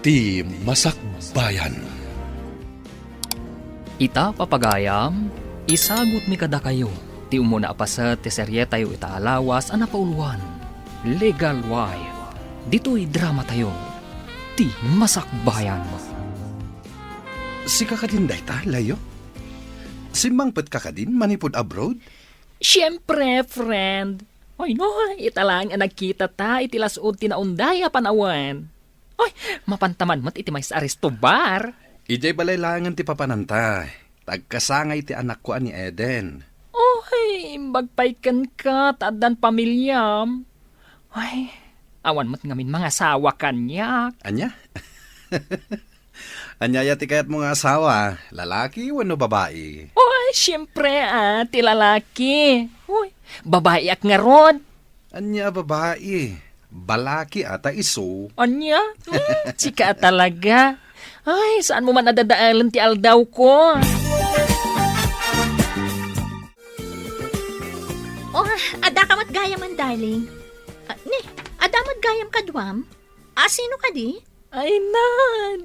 Ti Masakbayan. Ita papagayam, isagot mi kada kayo. Ti umuna apasat ti serye tayo itaalawas ana pauluan. Legal Wife. Dito'y drama tayo. Ti Masakbayan. Si kakadinday ta, layo? Si mangpet kakadin manipod abroad? Siyempre, friend. Oy no, italang ang nagkita ta, itilasod tinaundaya panawan. Oy, mapantaman mo't iti may sa Aristobar. Ijay balaylangan ti papananta. Tagkasangay ti anak ko ani Eden. Oy, magpaikan ka, taadan pamilyam. Ay, awan mo't ngamin mga asawa kanyak. Anya? Anyaya ti kayat mga asawa, lalaki wano babae? Oy, siyempre ti lalaki. Oy, babae ak nga ron. Anya babae? Balaki ata iso. Anya? Sika talaga. Ay, saan mo man nadadaalan ti aldaw ko? Oh, ada ka mat gayam man, darling. Ada mat gayam ka duwam? Sino ka di? Ay na,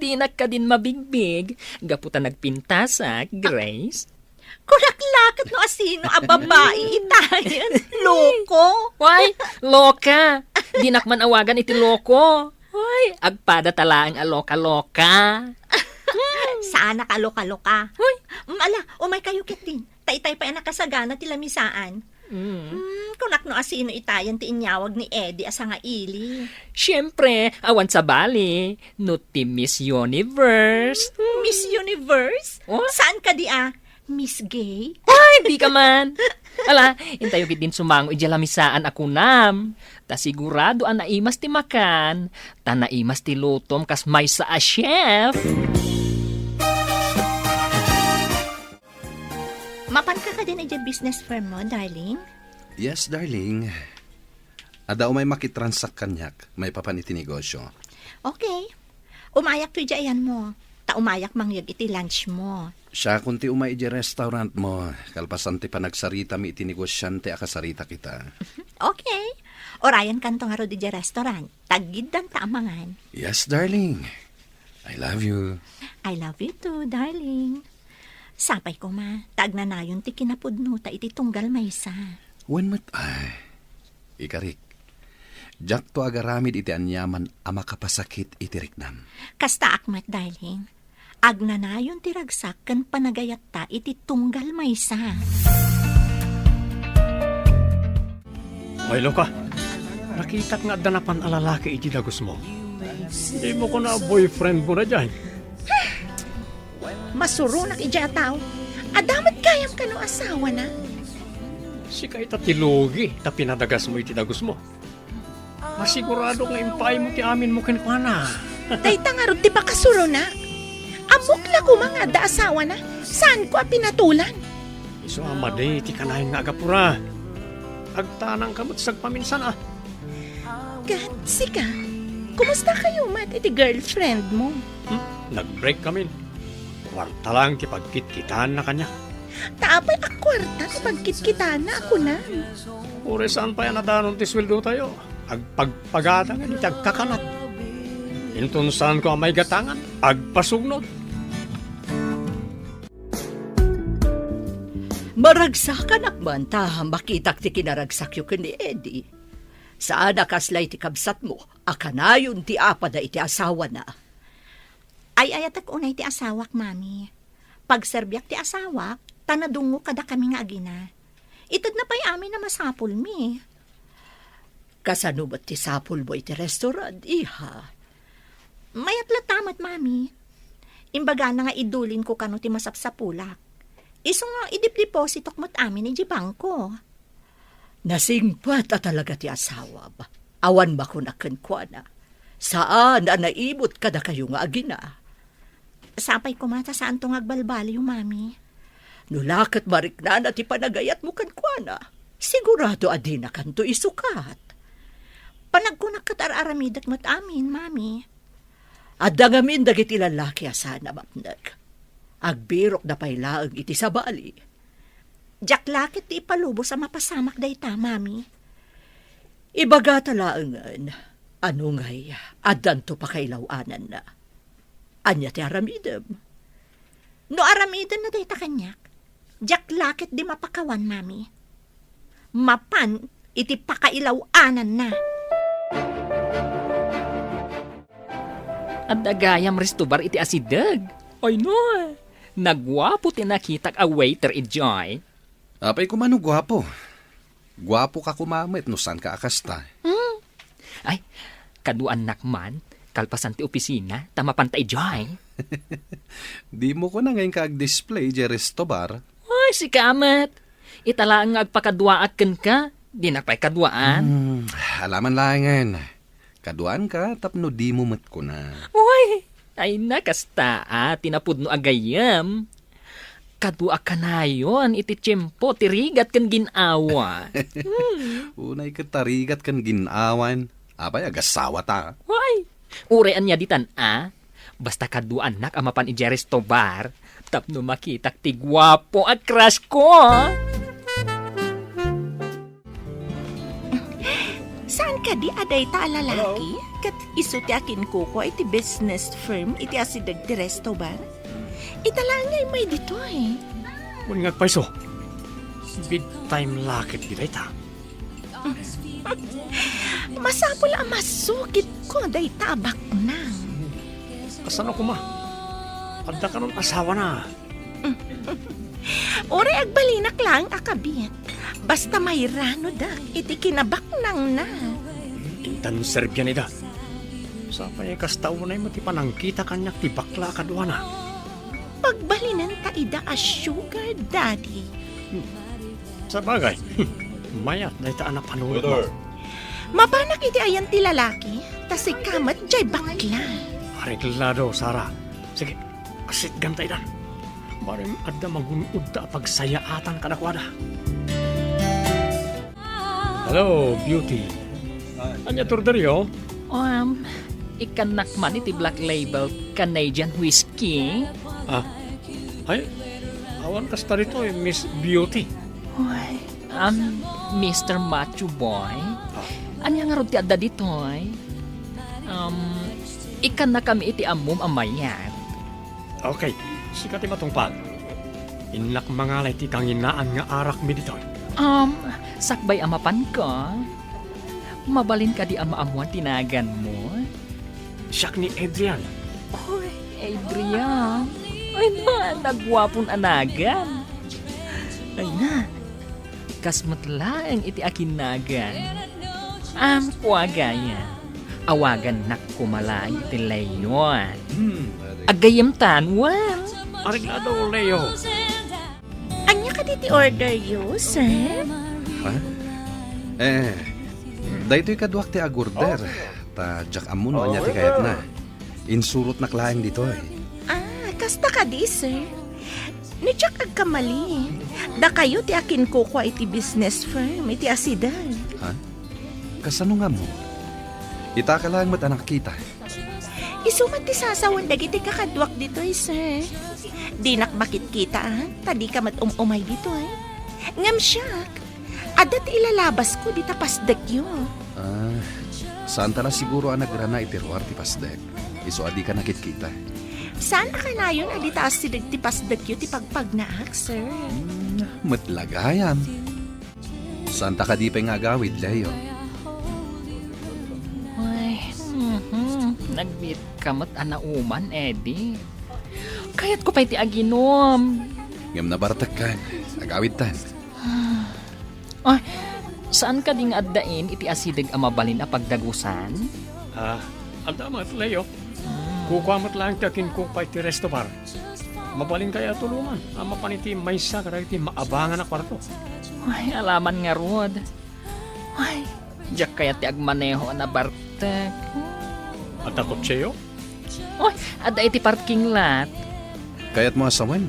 di na ka din mabigbig. Gaputan nagpintasak, Grace. Kurak-lakot no asino, babae, itayan. Loko. Why, loka. Di nakman awagan iti loko. Ay, agpada tala ang aloka-loka. Sana ka loka-loka. Hoy. Ala, umay kayo kitin. Tay-tay pa yan nakasagana ti lamisaan. Kunak no asino itayan ti inyawag ni Eddie asa nga ili. Siyempre, awan sa bali. No ti Miss Universe. Miss Universe? Oh? Saan ka di Miss Gay? Ay, di ka man. Ala, intayo gid din sumango ijalamisaan ako nam. Ta sigurado ang naimas ti makan. Ta naimas ti lutom kas may sa a chef. Mapan ka din business firm mo, darling? Yes, darling. Ada umay makitransak kanyak, may papaniti negosyo. Okay. Umayak to dyan mo. Ta umayak mangyag iti lunch mo. Siya kunti umay iti restaurant mo, kalpasan ti panagsarita mi iti negosyante akasarita kita. Okay. Orayan kanto nga ro di restaurant. Tagid dan taamangan. Yes, darling. I love you. I love you too, darling. Sapay ko tagnanayon ti kinapudno ta iti tunggal maysa. When mat ikarik. Jak to agaramid iti anyaman ama kapasakit iti riknam. Kasta akmat, darling. Agnanayon ti ragsak ken panagayat ta iti tunggal maysa. Ay, Loka, nakita nga danapan alalaki iti dagos mo. Hindi mo ko na boyfriend mo na dyan. Masurunak ija tao. Adamat kayam ka no asawa na. Si kay tatilugi, ta pinadagas mo iti dagos mo. Masigurado nga impay mo ti amin mo kinkwana. Dayta nga ron ti pakasuro na. Amok la ko mga da asawa na. Saan ko pinatulan? Iso amade, ti kanayon nga agapura. Agtanang kamot sagpaminsan God, sika. Kumusta kayo mat iti girlfriend mo? Nag-break kami. Kwarta lang ti pagkit-kitaan na kanya. Taapay akwarta ti pagkit-kita na ako na. Ure saan pa yan nadanon ti sweldo tayo? Agpagpagata nga ni tagkakanat. Intun saan ko ang may gatangan? Agpasugnod. Maragsakan akman taham makitak ti kinaragsak yu ni Eddie. Saan akaslay ti kabsat mo, akanayon ti apada iti asawa na. Ay ayatak unay ti asawak, mami. Pagserbyak ti asawak, tanadungo kada kami nga agina. Itad na pa'y amin na masapul mi. Kasano ba't ti sapul mo iti restaurant, iha? Mayat latamat, mami. Imbaga na nga idulin ko kano ti masapsapulak. Iso nga idip-depositok mo't amin iti bangko. Nasingpat at talaga ti asawa ba? Awan ba ko nakenkwana? Saan na naibot kada kayo nga agina? Sapay ko mata saan tong agbalbali yung mami. Nulakat marikna na ti panagayat mo kankwana. Sigurado adi na kanto isukat. Panagkunak katar-aramidat mo't amin, mami. Adangamin dagiti lalaki asana mapnag. Agbirok na pailaang iti sa bali. Jaklakit ti ipalubo sa mapasamak dayta, mami. Ibaga talaangan, ano ngay, adan to pa kailawanan na. Anya ti aramidem. No aramidon na dayta kanyak. Jak lakit di mapakawan, mami. Mapan, iti pakailaw-anan na. At dagayam restobar iti asidag. Ay no, nagwapo ti nakitak a waiter ijoy. Apay kumano gwapo. Gwapo ka kumamit no saan ka akasta. Ay, kaduan nakman, kalpasan ti opisina, tamapan ta ijoy. Di mo ko na ngayon kaag-display di restobar. Ay, si Kamat. Itala nga agpakadwaat ken ka, di na pa'y kadwaan. Alaman langan. Kaduan ka, tapno di mo mat ko na. Uy, ay nakasta tinapud no agayam. Kadua ka na yun, iti tiyempo, tirigat kan ginawa. Unay katarigat kan ginawan. Apay agasawa ta. Uy, urean niya ditan basta kaduan nak amapan ijeres tobar, tapno makitak ti gwapo at crush ko. Saan ka di aday ta lalaki? Kat iso ti akin kuko iti business firm iti asidag ti resto bar. Italangay may dito eh. Kung nga paiso, big time lakit giday ta. Masapol ang masukit ko day tabak nang. Kasan ako ma? Adda ka nun asawa na. Ore agbalinak lang akabit. Basta may rano dak iti kinabak nang na. Intan Serbia nida. Sa pa'y kastaw na yung matipanangkita kanyak ti bakla kaduana. Pagbalinan ta ida a sugar daddy. Sa bagay, mayat na ita anak panuwi mo. Mabanak iti ayan ti lalaki, tas si kamat jay bakla. Ariglado, Sara. Sige, kasit gantay dan. Marim adda magunod ta pagsayaatan kadakwada. Hello, beauty. Anya turderyo? Ikanak man iti black label Canadian whiskey. Ay, awan kasta rito Miss Beauty. Uy, Mr. Macho Boy. Anya nga ron ti adda dito ay? Ikan na kami iti amom amayat. Okay, sikat matungpal. Inak mangalay ti kanginaan nga arak mi dito. Sakbay amapan ko. Mabalin ka di ama-amuan tinagan mo. Siyak ni Adrian. Uy, Adrian. Ay na, nagwapon anagan. Ay na, kasmatlaang iti akinagan. Kuwagaya. Awagan nak kumalay iti layon. Agayam tanwan. Ariglado, Leo. Anya ka diti order you, sir? Ha? Daytoy kadwak ti agurder. Ta jak amuno anya ti kayat na. Insurot na klaeng dito eh. Kasta ka di, sir. Ni Jack agkamali. Da kayo ti akin kuko iti business firm, iti asidan. Ha? Kasano nga mo? Ita ka lang matanak kita. Isumat ti sasawan dagiti kakadwak dito sir. Di nakbakit kita tadi ka mat umay dito Ngam siyak. Adat ilalabas ko di tapasdek yun. Saan ta na siguro ang nagrana itiruar ti pasdek. Iso adi ka nakit-kita. Saan ka na yun adi taas si ti pasdek yun ti pagpagnaak, sir? Matlagayam. Saan ta ka di pa nga gawid, Leo? Ay, nagbit kamat anauman, Eddie. Kayat ko pa'y ti aginom. Ngam na baratakan. Agawid tan. Ay, saan ka ding addain iti asidig amabalin a pagdagusan? Anda mga Leo. Kukuamat lang takin ko pa iti resto bar. Mabaling kaya tulungan. Ama pa niti maysa karag iti maabangan na kwarto. Ay, alaman nga rod. Ay, diyak kaya ti agmaneho na bartek. At takot siyo? Ay, adda iti parking lot. Kaya't mga sawan.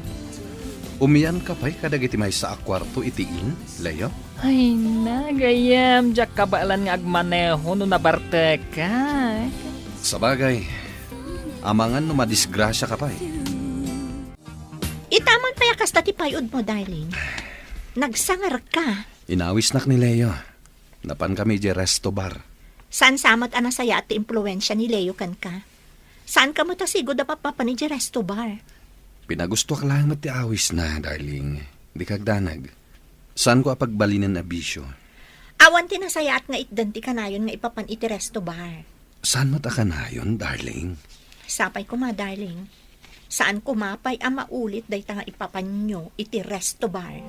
Umiyan ka pa'y kadag iti may sa akwarto itiin, Leo? Ay, nagayam. Diyak kabaalan nga agmaneho no na bartek ka. Sa bagay, amangan no madisgrasya ka pa Itamon pa yakas ti payod mo, darling. Nagsangar ka. Inawis nak ni Leo. Napan kami di resto bar. San samot anasaya at impluensya ni Leo kan ka. Saan ka mo tasigo da papa ni resto bar? Pinagusto ka lang mati awis na, darling. Di kagdanag. Saan ko apagbalinan na bisyo? Awan tinasayat nga itdanti ka na yun nga ipapan iti resto bar. Saan mo ka na yun, darling? Sapay ko ma, darling. Saan ko mapay ang maulit day nga ipapan nyo iti resto bar?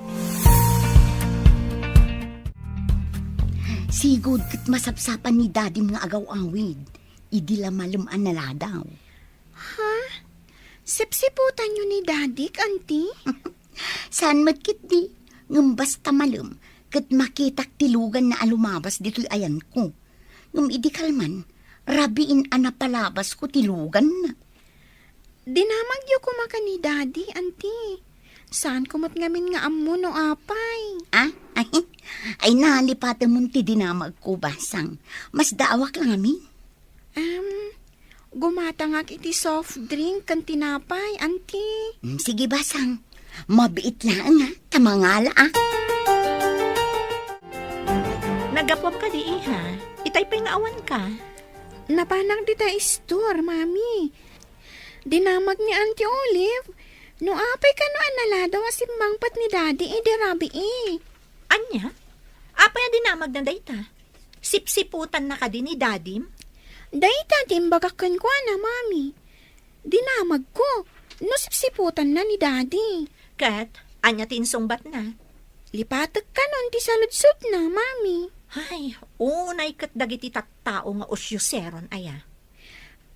Sigod kat masapsapan ni daddy mga agaw awid. Idi la malumaan na ladaw. Sipsiputan nyo ni Daddy, Auntie? Saan matkit di? Ngam basta malum. Kat makitak tilugan na alumabas dito'y ayan ko. Ngam idi kalman, rabiin anapalabas ko tilugan na. Dinamagyo ko maka ni Daddy, Auntie. Saan kumat ngamin nga ammo no apay? Ah? Ay nalipatan mo ti dinamag ko basang. Mas daawak lang amin. Gumatangak iti soft drink kan tinapay, Auntie. Sige basang. Mabiit lang ha. Tamangala ah. Nagapwap ka di ha? Itay pinaawan ka. Napanang dita store, Mami. Dinamag ni Auntie Olive. No apay ka no analadaw asimmangpat ni Daddy, rabi Anya? Apay dinamag na dayta? Sipsiputan na ka din ni dadim? Dayta timbagakan ko na, Mami. Dinamag ko. No sipsiputan na ni Daddy. Kat, anya tinsungbat na. Lipatag ka nun ti saludsod na, Mami. Ay, unay kat dagiti tattao nga usyoseron aya.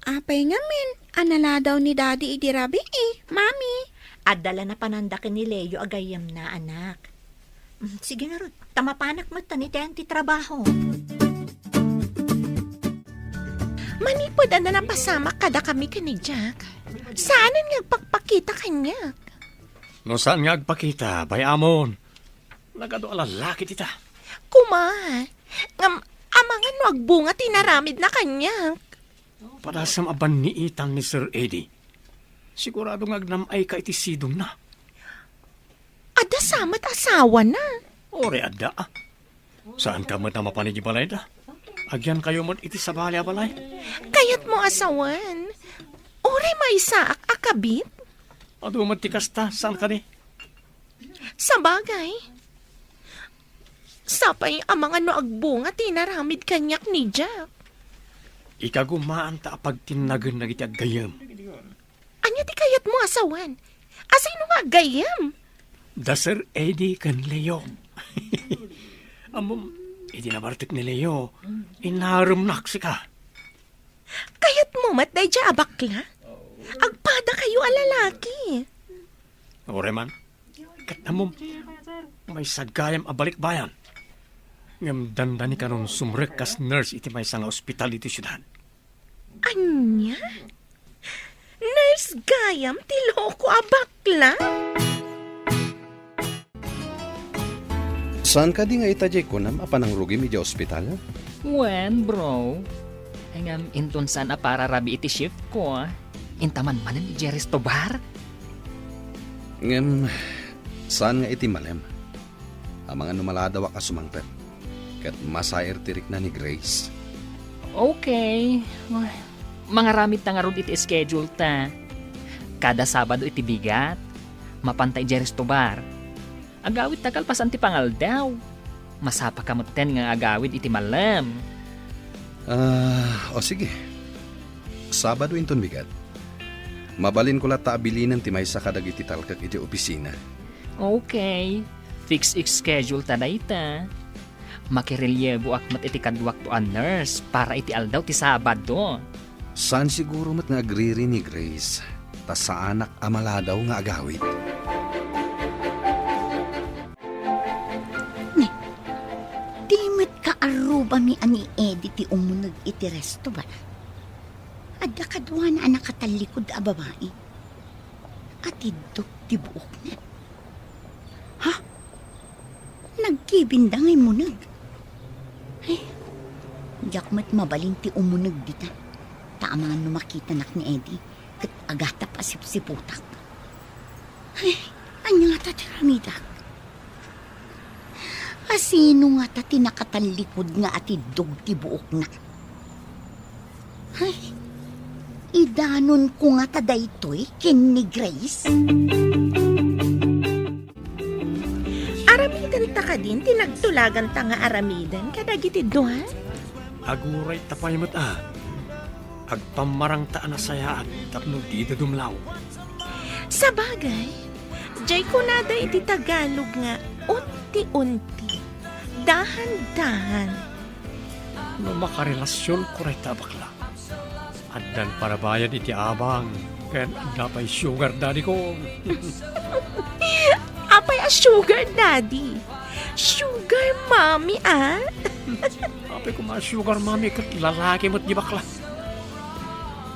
Apay nga min, anala daw ni Daddy idirabi Mami. Adala na panandakin ni Leo agayam na anak. Sige nga Ruth, tamapanak mo taniten ti trabaho. Manipod na napasamak kada kami kani Jack. Saan nga pagpakita kanya? No saan nga agpakita, bayamon. Nagado alalaki tita. Kuma, amangan no agbunga tinaramid na kanya. Para sa maban ni itang ni Sir Eddie. Sigurado nga agnamay ka iti sidong na. Ada samat asawa na. Ore adda ah. Saan ka mata mapanigi balay da? Agyan kayo mo iti sa balay. Kayat mo asawan. Ore may saak akabit. Ado mo tikas ta, saan ka ni? Sa bagay. Sapay ang mga no agbunga tinaramid kanyak ni Jack. Ikagumaan ta apag tinagan na iti aggayam. Anya ti kayat mo asawan? Asay no nga gayam? Da Sir Eddie kan Leo. Amom, iti nabartik ni Leo. Inaramnak ka. Kayat mo matday dya abakla? Agpada kayo alalaki. Ore man, kat amom, may sagayam abalik bayan. Ngam dandani ka ron sumrek kas nurse iti may nga ospital iti syudad. Anya? Nurse gayam ti loko abakla? Saan ka di nga itajay ko nam apanang rugi mi di ospital? Wen, bro. Hangam inton sana para rabi iti shift ko. Intaman manan ni Jerry's Tobar. Ngem, saan nga iti malem? Ang mga numaladawa ka sumangpet. Kat masair tirik na ni Grace. Okay. Mga ramit na nga ron iti schedule ta. Kada Sabado iti bigat. Mapantay Jerry's Tobar. Agawid takal pasan ti pangal daw. Masapa kamutten nga agawid iti malam. O sige. Sabado inton bigat. Mabalin ko lata abilinan ti may sakadag iti talkag iti opisina. Okay. Fix schedule ta dayta. Makirelyebo akmat iti kadwak to a nurse para iti aldaw ti Sabado. Saan siguro mat nga agriri ni Grace? Ta sa anak amala daw nga agawid. Dimit ka aruba mi ani Eddie ti umunag iti resto ba? Adda kadwa na anak katalikod a babae. Atidok ti buok na. Ha? Nagkibindangay munag. Ay, jakmat mabalin ti umunag dita. Taamangan no makita nak ni Eddie. Kat agata pa sipsiputak. Ay, anya nga tatiramidak. Asino nga ta tinakatalikod nga atidog ti buok na. Ay, Idanon ko nga taday to'y kin ni Grace. Aramidan ta ka din, tinagtulagan ta nga aramidan, kadagiti duha. Aguray tapay mo't agpamarang taan na sayaan tapno di da dumlaw. Sa bagay, jay ko nada iti Tagalog nga, unti-unti, dahan-dahan. No makarelasyon ko rin tabakla. Addan para bayad iti abang. Kaya napay sugar daddy ko. Apay a sugar daddy. Sugar mommy, ah? Apay ko mga sugar mami kat lalaki mo't di bakla.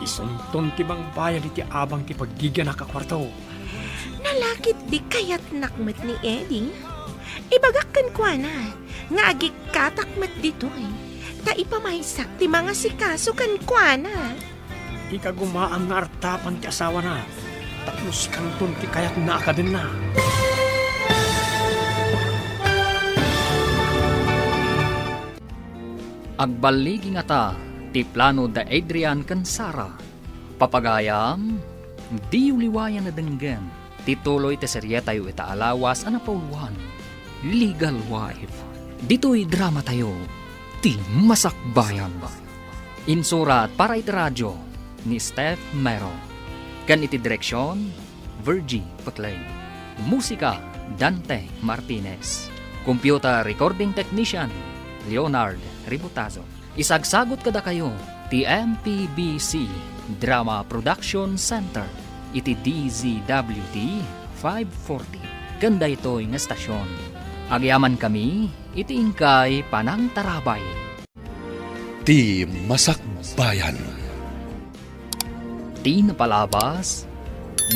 Isunton ti bang bayad iti abang ti paggigyan nakakwarto. Nalakit di kayat nakmet ni Eddie. Ibagak kan kwa na, nga agi katakmet dito eh. Ta ipamaysak ti mga sikaso kan kwa na. Ikagumaan nga artapan ti asawa na. Tapos kanton ti kayat na akadin na. Agbaligi nga ta, ti plano da Adrian kan Sara. Papagayam, di uliwayan na denggan. Tituloy ti serye tayo ita alawas ana pauluan. Legal Wife. Dito'y drama tayo. Ti Masakbayan. Insurat para iti radyo ni Steph Mero. Kan iti direksyon, Virgie Putlay. Musika, Dante Martinez. Computer recording technician, Leonard Ributazo. Isagsagot kada kayo, ti MPBC Drama Production Center, iti DZWT 540. Ganda ito'y nga stasyon. Agyaman kami, iti ingkay Panang Tarabay. Ti Masakbayan. Ti napalabas,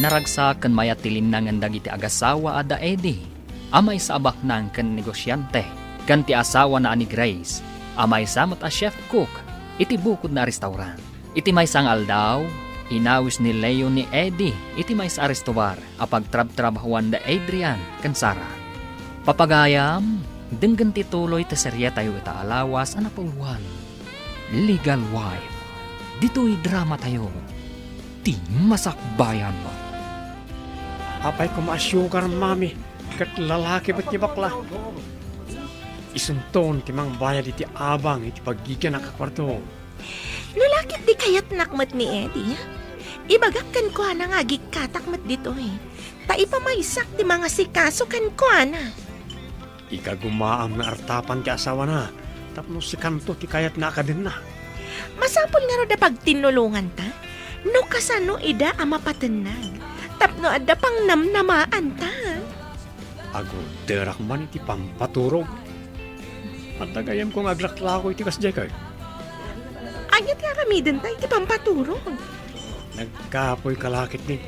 naragsak kan mayat tilinangan dagiti agasawa ada Eddie, amay sa abak ng kan negosyante, kan ti asawa na ani Grace, amay samat a chef cook, iti bukod na restaurant. Iti may sang aldaw, inawis ni Leo ni Eddie, iti may sa Aristobar, apag trab-trabahuan da Adrian kan Sara. Papagayam, denggan tituloy ta serye tayo ita alawas ana pauluan. Legal Wife. Dito'y drama tayo. Ti Masakbayan. Apay ko mga sugar mami. Kat lalaki ba't di bakla? Isunton ti mang bayad iti abang iti paggigyan nakakwarto. Nalakit di kayat nakmet ni Eddie. Ibagak kan kwa na nga gikatakmet dito eh. Ta ipamaysak ti mga sikaso kan kwa na. Ikagumaam na artapan ti asawa na. Tapos si kanto ti kayat na akadin na. Masapol nga ro da pag tinulungan ta. No kasano ida ama patenag. Tapno adda pang namnamaan ta. Ago derak man iti pampaturog. At nagayam kong aglaklako iti kasjay kay. Anyat nga kami din tayo ti pampaturog. Nagkapoy kalakit ni.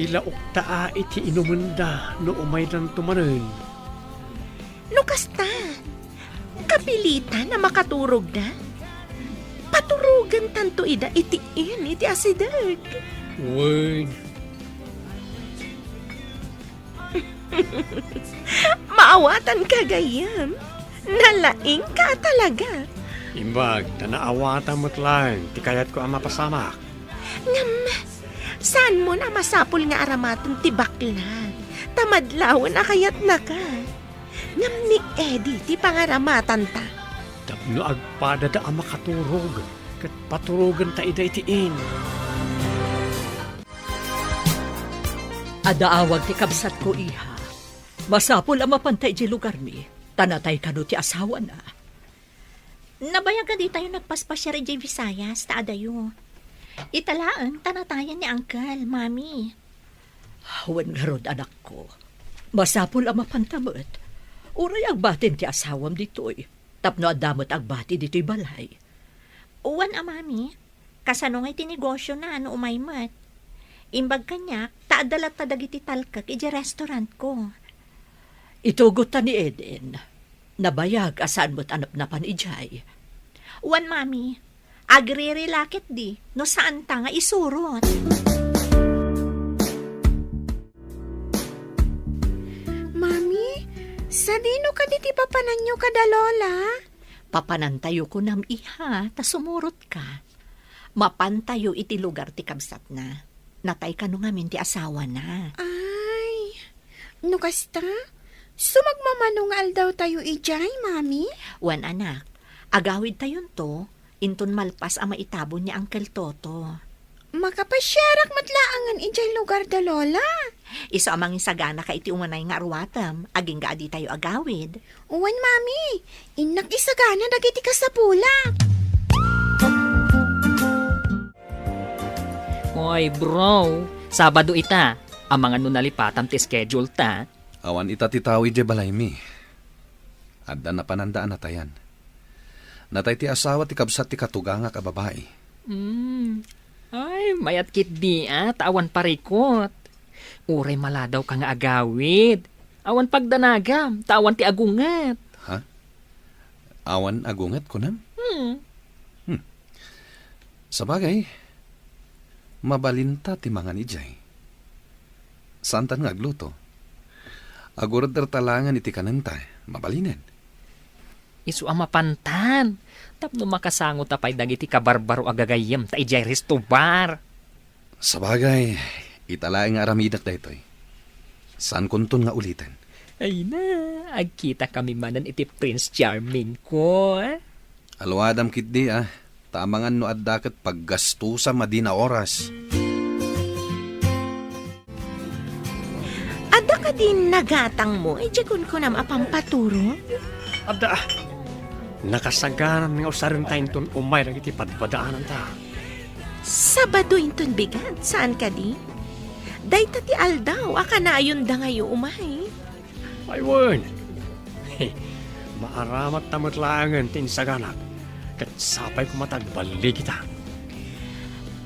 Ilaok taa iti inumunda no umay lang tumanen. No kasta. Kapilitan na makaturog na. Paturugan tanto ida itiin iti asidag. Uy, Maawatan ka gayam. Nalaing ka talaga. imbag na naawatan mo't lang. Ti kayat ko ang mapasamak. Ngam, saan mo na masapol nga aramaton ti bakla? Tamadlawan na kayat na ka. Ngam ni Eddie ti pangaramatan ta. Tapno agpada da ang makaturog. Kat paturugan ta ida itiin. Adaawag ti kabsat ko iha. Masapol ang mapantay di lugar mi. Tanatay ka no ti asawa na. Nabayag ka di tayo nagpaspasya rin J. Visayas, taadayo. Italaan, tanatayan ni Uncle, Mami. Hawan nga rod anak ko. Masapol ang mapantamot. Uray agbatin ti asawam ditoy. Tapno adamot agbati dito'y balay. Uwan Mami. Kasano nga'y tinegosyo na ano umaymat. Imbag kanya, taadalat ta dagiti talkak iji restaurant ko. Itugot ta ni Eden. Nabayag asaan mo't anap na panijay. Uwan Mami, agri-relakit di, no saan ta nga isurot. Mami, sa dino ka di ti papanan nyo kada lola? Papanantayo ko nam iha, ta sumurot ka. Mapantayo iti lugar ti kabsat na. Natay ka nung ngamin ti asawa na. Ay, no kasta? Sumagmamanungal daw tayo ijay, mami? Wan anak, agawid tayon to, inton malpas ang maitabon ni Uncle Toto. Makapasyarak matlaangan ijay lugar da lola. Iso amang isagana ka iti umanay nga arwatam, aging gaadi tayo agawid. Uwan, mami. Inak isagana dagiti kasapula. Oy, bro. Sabado ita. Ang mga nunalipatam ti schedule ta. Awan itatitawi je balay mi. Adda na panandaan na tayan. Natay ti asawa ti kabsat ti katuganga ka babae. Ay, mayat kit di awan parikot. Uray maladaw ka nga agawid. Awan pagdanagam, tawan ti agungat. Ha? Awan agungat ko nam? Sabagay, mabalinta ti mga ni Jay. Santan nga agluto. Agurad talangan iti kananta, mabalinan. Isu ang mapantan. Tapno makasangot tapay dagiti kabarbaro agagayem ta ijay restobar. Sabagay, italaing aramidak da ito'y. San kunton nga ulitan? Ay na, agkita kami manan iti Prince Charming ko. Alwadam kitdi tamangan no addaket paggastusa madina oras. Ada ka din nagatang mo, ijakun ko nam apampaturo. Abda, nakasagaran nga usarin tayo ton umay lang iti padpadaanan ta. Sabado inton bigat, saan ka di? Day tati aldaw, akanayon da ngayon umay. Ay, wan. Maaramat tamot langan tinsaganak. Kat sapay kumatagbalik kita.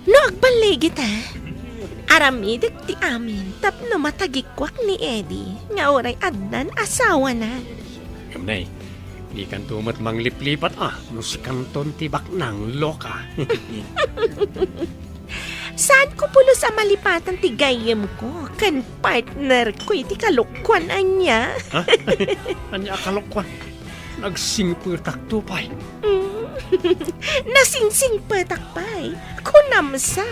No, agbalay kita. Aramidag ti amin, tapno matagikwak ni Eddie, nga oray adnan asawa na. Kamnay, di kan tumat mangliplipat no si kanton tibak ng loka. Saan ko pulos ang malipatan ti gayem ko, kan partner ko iti kalukwan anya. Ha? Anya akalokwan. Nagsingpurtak tupay. Nasingsing patakpay, kunamsa.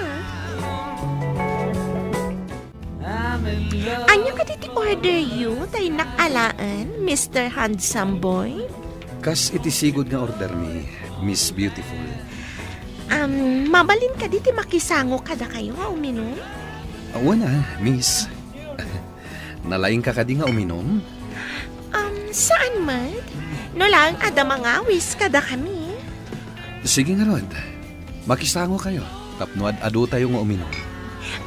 Anya ka titi order you, tay nakalaan, Mr. Handsome Boy? Kas iti sigod nga order mi, Miss Beautiful. Mabalin ka diti makisango kada kayo nga uminom? Wala, Miss. Nalaing ka kadi nga uminom? Saan man? No lang, ada mangawis kada kami. Sige nga Rod, makisango kayo. Tapno adu tayo nga uminom.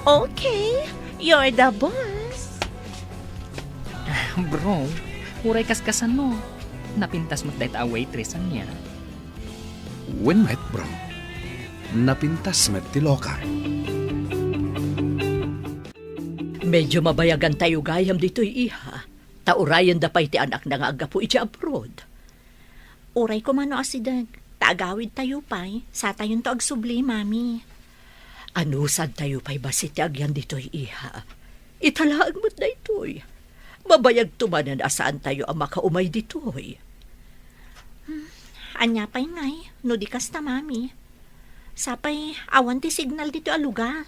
Okay, you're the boss. Bro, uray kaskasan mo. Napintas mo't dahit a waitress niya. When met, bro? Napintas met ti loka. Medyo mabayagan tayo gayam dito'y iha. Taurayan da pa'y ti anak na nga agapo iti abroad. Uray ko mano asidag. Taagawid tayo pa'y. Sa tayon to agsubli, mami. Ano sad tayo pa'y basit ti agyan dito'y iha. Italaag mo't na ito'y. Mabayag tumanan asaan tayo ang makaumay dito'y. Anya pa'y ngay, no di kasta, mami. Sapay, awan ti signal dito a lugar.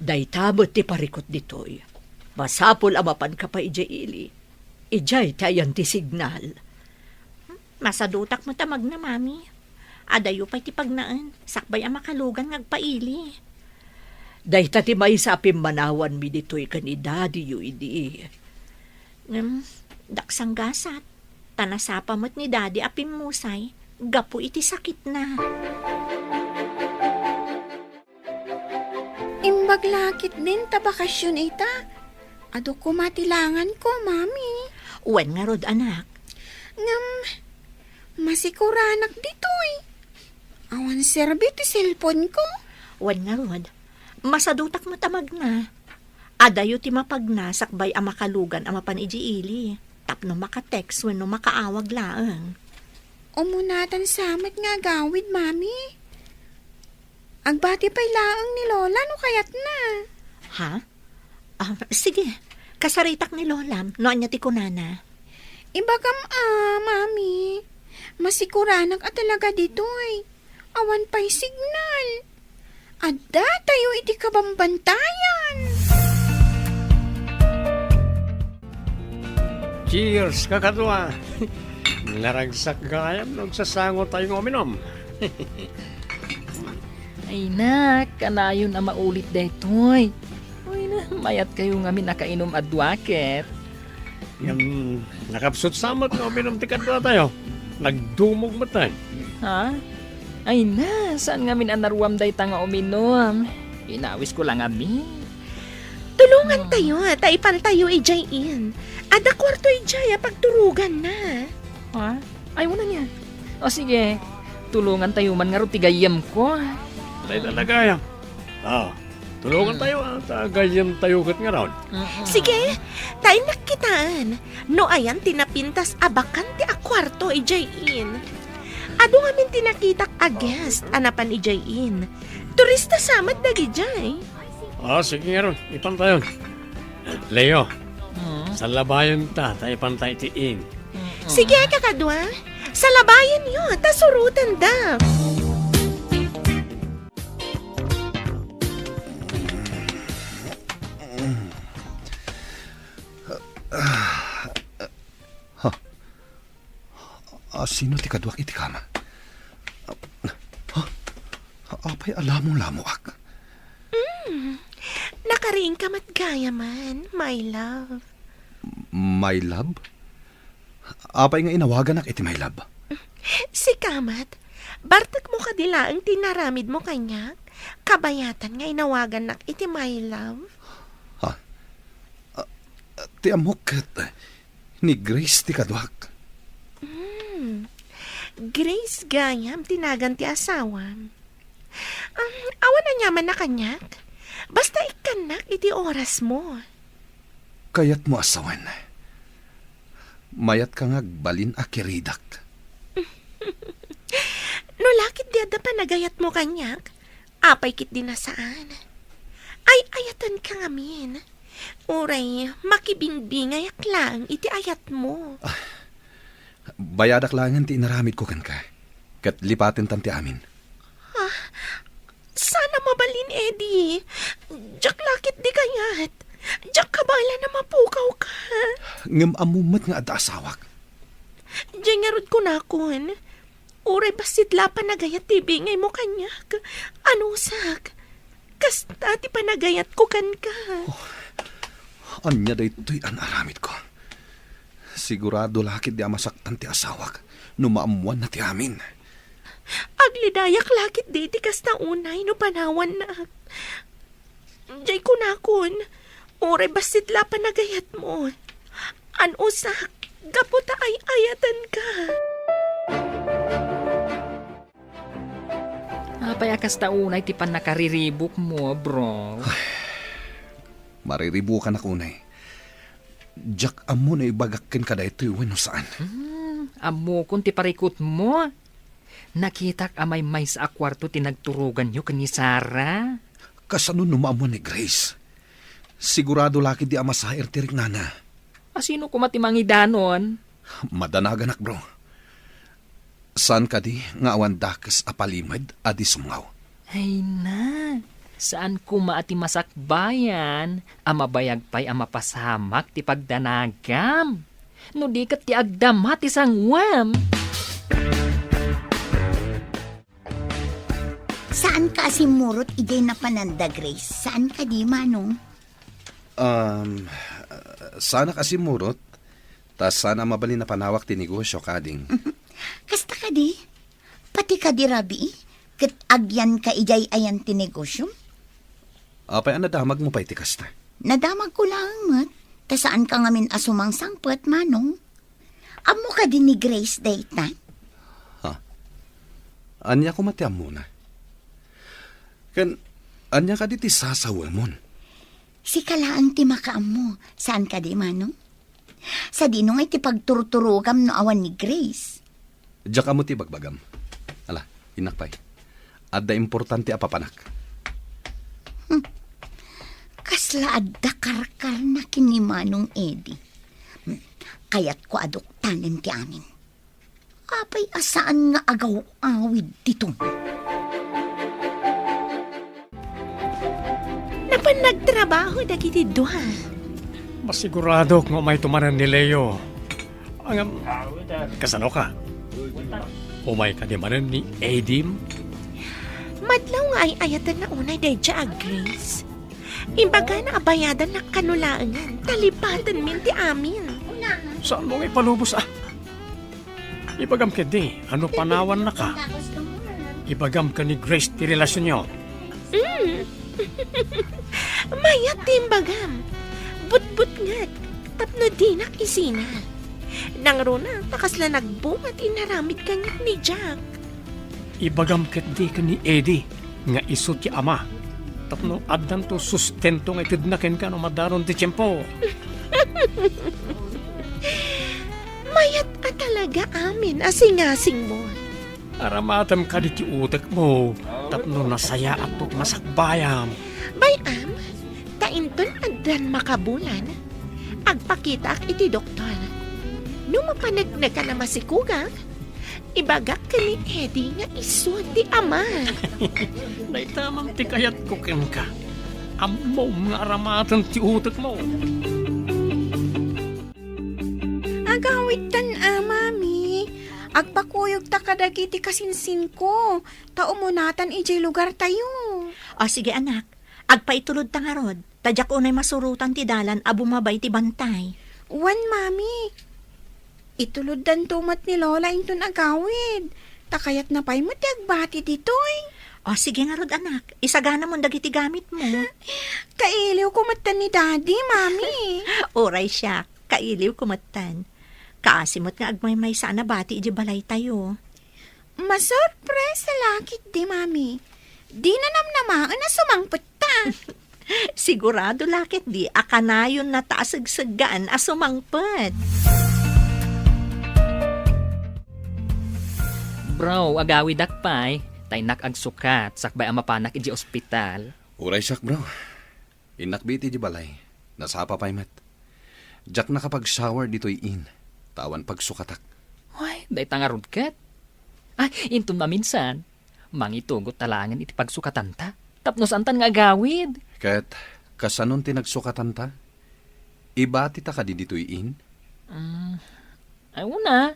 Daytamot ti parikot dito'y. Masapol amapan ka pa ijay ili. Ijay tayan ti signal. Masadutak mo tamag na, mami. Adayo pa'y ti pagnaan. Sakbay ang makalugan ngagpaili. Dayta ti may sapim manawan mi dito'y kanidadi yu idi. Daksang gasat. Tanasapa mo't ni daddy apim musay. Gapo iti sakit na. Imbaglakit din ta bakasyon ita. Ado ko matilangan ko, mami. Uwan nga rod, anak. Ngam, masikuranak dito'y. Awan serbi ti cellphone ko. Uwan nga rod. Masadutak mo tamag na. Adayo ti mapagnasakbay ang makalugan ang mapaniji-ili. Tapno makatext wenno makaawag laang. Umunatan samat nga gawid, mami. Agbati pa'y laang ni Lola no kayat na. Ha? Sige. Kasaritak ni Lolam. Noan niya ti kunana. Ibagam mami. Masikuranak at talaga dito'y. Awan pa'y signal. Adda, tayo iti kabambantayan. Cheers, kakadwa! Naragsak gayam, nagsasango tayong uminom. Ay nak, kanayon na maulit daytoy. Uy na, mayat kayo nga nakainom adwaket. Yan, nakapsot samot nga uminom ti kadwa tayo. Nagdumog mo tayo. Ha? Ay na, saan nga anaruam day ta nga uminom? Inawis ko lang amin. Tulungan tayo, taipan tayo ijayin. Ada kwarto ijaya pagturugan na. Ha? Ay mo na niya. O sige, tulungan tayo man nga rutigayam ko. Tayo talaga yan. Tulungan tayo tagayam tayo kat nga raon. Sige, tayo nakitaan. No ayan tinapintas abakan ti akwarto ijayin. Ado nga min tinakitak a guest anapan ijayin. Turista samad dagi jay. Sige nga ron, ipan tayo. Leo, sa labayan tayo pantay tiin. Sige kakadwa, sa labayan yun, tasurutan daw. Sino ti kadwak iti kama? Apay alamong lamuak. Nakaring ka matgaya man, my love. My love? Apay nga inawagan ak iti my love. Si Kamat, bartak mo kadila ang tinaramid mo kanya, kabayatan nga inawagan nak iti my love. Ti amok ni Grace ti kadwak. Grace gayam, tinagan ti asawam. Awan na nyaman na kanyak. Basta ikanak iti oras mo. Kayat mo asawan. Mayat ka nga balin akiridak. No lakit di ada pa nagayat mo kanyak, apay kit di nasaan. Ay ayatan ka ngamin. Uray, makibingbingayak lang iti ayat mo. Bayadak langan ti inaramid ko kan ka. Kat lipatin tanti amin. Sana mabalin, Eddie. Jak lakit di kayat. Jak kabala na mapukaw ka. Ngam amumat nga ada asawak. Diyan nga rod ko na kun. Uray basit pa nagayat tibingay mo kanyak. Ano sak? Kasta ti panagayat ko kan ka. Anya da ito'y anaramid ko. Sigurado lakit di amasaktan ti asawak. Numaamuan na ti amin. Aglidayak lakit di ti kasta unay no panawan na. Diyay ko na kun. Uray basit pa nagayat mo. Ano sak? Gaputa ay ayatan ka. Apay akas taunay ti pan nakariribok mo, bro. Mariribukan ako na Jack amo na ibagakin ka da ito'y wano saan. Amo kung ti parikot mo. Nakitak amay may sa akwarto tinagturugan nyo kani Sara. Kasano numamo ni Grace? Sigurado laki di ama sa tirik nana. Asino kumatimangi danon? Madanaganak bro. Saan ka di nga awan dakes apalimad adi sumngaw? Ay na, saan kumaati masakbayan, amabayag pa'y amapasamak ti pagdanagam. No di kat ti agdam hati sangwam. Saan ka asimurot ide na pananda, Grace? Saan ka di, Manong? Sana kasi murot, tas sana mabalin na panawak ti negosyo kading. Kasta ka di? Pati ka di, Rabi? Kat agyan ka ijay ayan ti negosyo? Apay anadamag mo pa'y ti kasta. Nadamag ko lang, mat. Ta saan ka ngamin asumang sangpet, Manong? Amo ka din ni Grace date na? Anya ko matiam muna. Kan, anya ka di ti sasawamon. Si kalaan ti makaam mo. Saan ka di, Manong? Sa dinong ay ti pagturturugam no awan ni Grace. Diyak amo ti bagbagam. Ala, inakpay. Adda importante apapanak. Kasla adda karkar na kini Manong Eddie. Kayat ko aduktanen ti amin. Apay asaan nga agaw awid dito. Napan nagtrabaho dagiti duha. Masigurado kung may tumanan ni Leo. Ang kasano ka? Umay ka di manan ni Edim? Madlaw nga ay ayatan na unay dedya Grace. Imbaga na abayadan na kanulaan. Talipatan min ti amin. Saan mo ipalubos Ibagam ka di. Ano panawan na ka? Ibagam ka ni Grace ti relasyon nyo. Mayat timbagam. But nga. Tapno di nakisina. Nang runa, takasla nagbungat inaramid kanya ni Jack. Ibagam ka di ka ni Eddie. Nga iso ti ama. Tapno addan to sustento nga itidnakin ka no madaron ti tiyempo. Mayat ka talaga amin asingasing mo. Aramatam ka di ti utak mo. Tapno nasaya at to masakbayam. Bayam, tainton addan makabulan. Agpakita ak iti doktor. Nung mapanagna ka na masikugang, ibagak ka ni Eddie nga iso ti ama. Naitamang ti kayat ko ken ka. Amo nga aramatan ti utak mo. Agawid tan mami. Agpakuyog ta kadagiti kasinsin ko. Taumunatan ijay lugar tayo. O sige anak, agpaitulod ta nga rod. Tadyak unay masurutan ti dalan a bumabay ti bantay. Wan mami. Itulod dan tumat ni Lola inton agawid. Takayat na pa'y mo ti agbati ditoy. O sige nga rod anak, isagana mo dagiti gamit mo. Kailiw kumatan ni Daddy, mami. Oray siya, kailiw kumatan. Kaasimot nga agmay-may sana bati iji balay tayo. Masurpresa lakit di, mami. Di na namnamaan na sumangpot ta. Sigurado lakit di, akanayon na taasagsagaan asumangpad. Bro, agawid akpay. Taynak ag sukat, sakbay ang mapanak iji ospital. Uray siyak, bro. Inakbiti di balay. Nasapa pa'y mat. Jack nakapag-shower dito'y in. Tawan pagsukatak. Ay, day tangarod kat. Ay, intom na minsan. Mangitugot talangan iti pagsukatan ta. Tapno saan tan nga agawid. Kat, kasanon tinagsukatan ta? Ibati ta ka di dito'y in? Ay, una.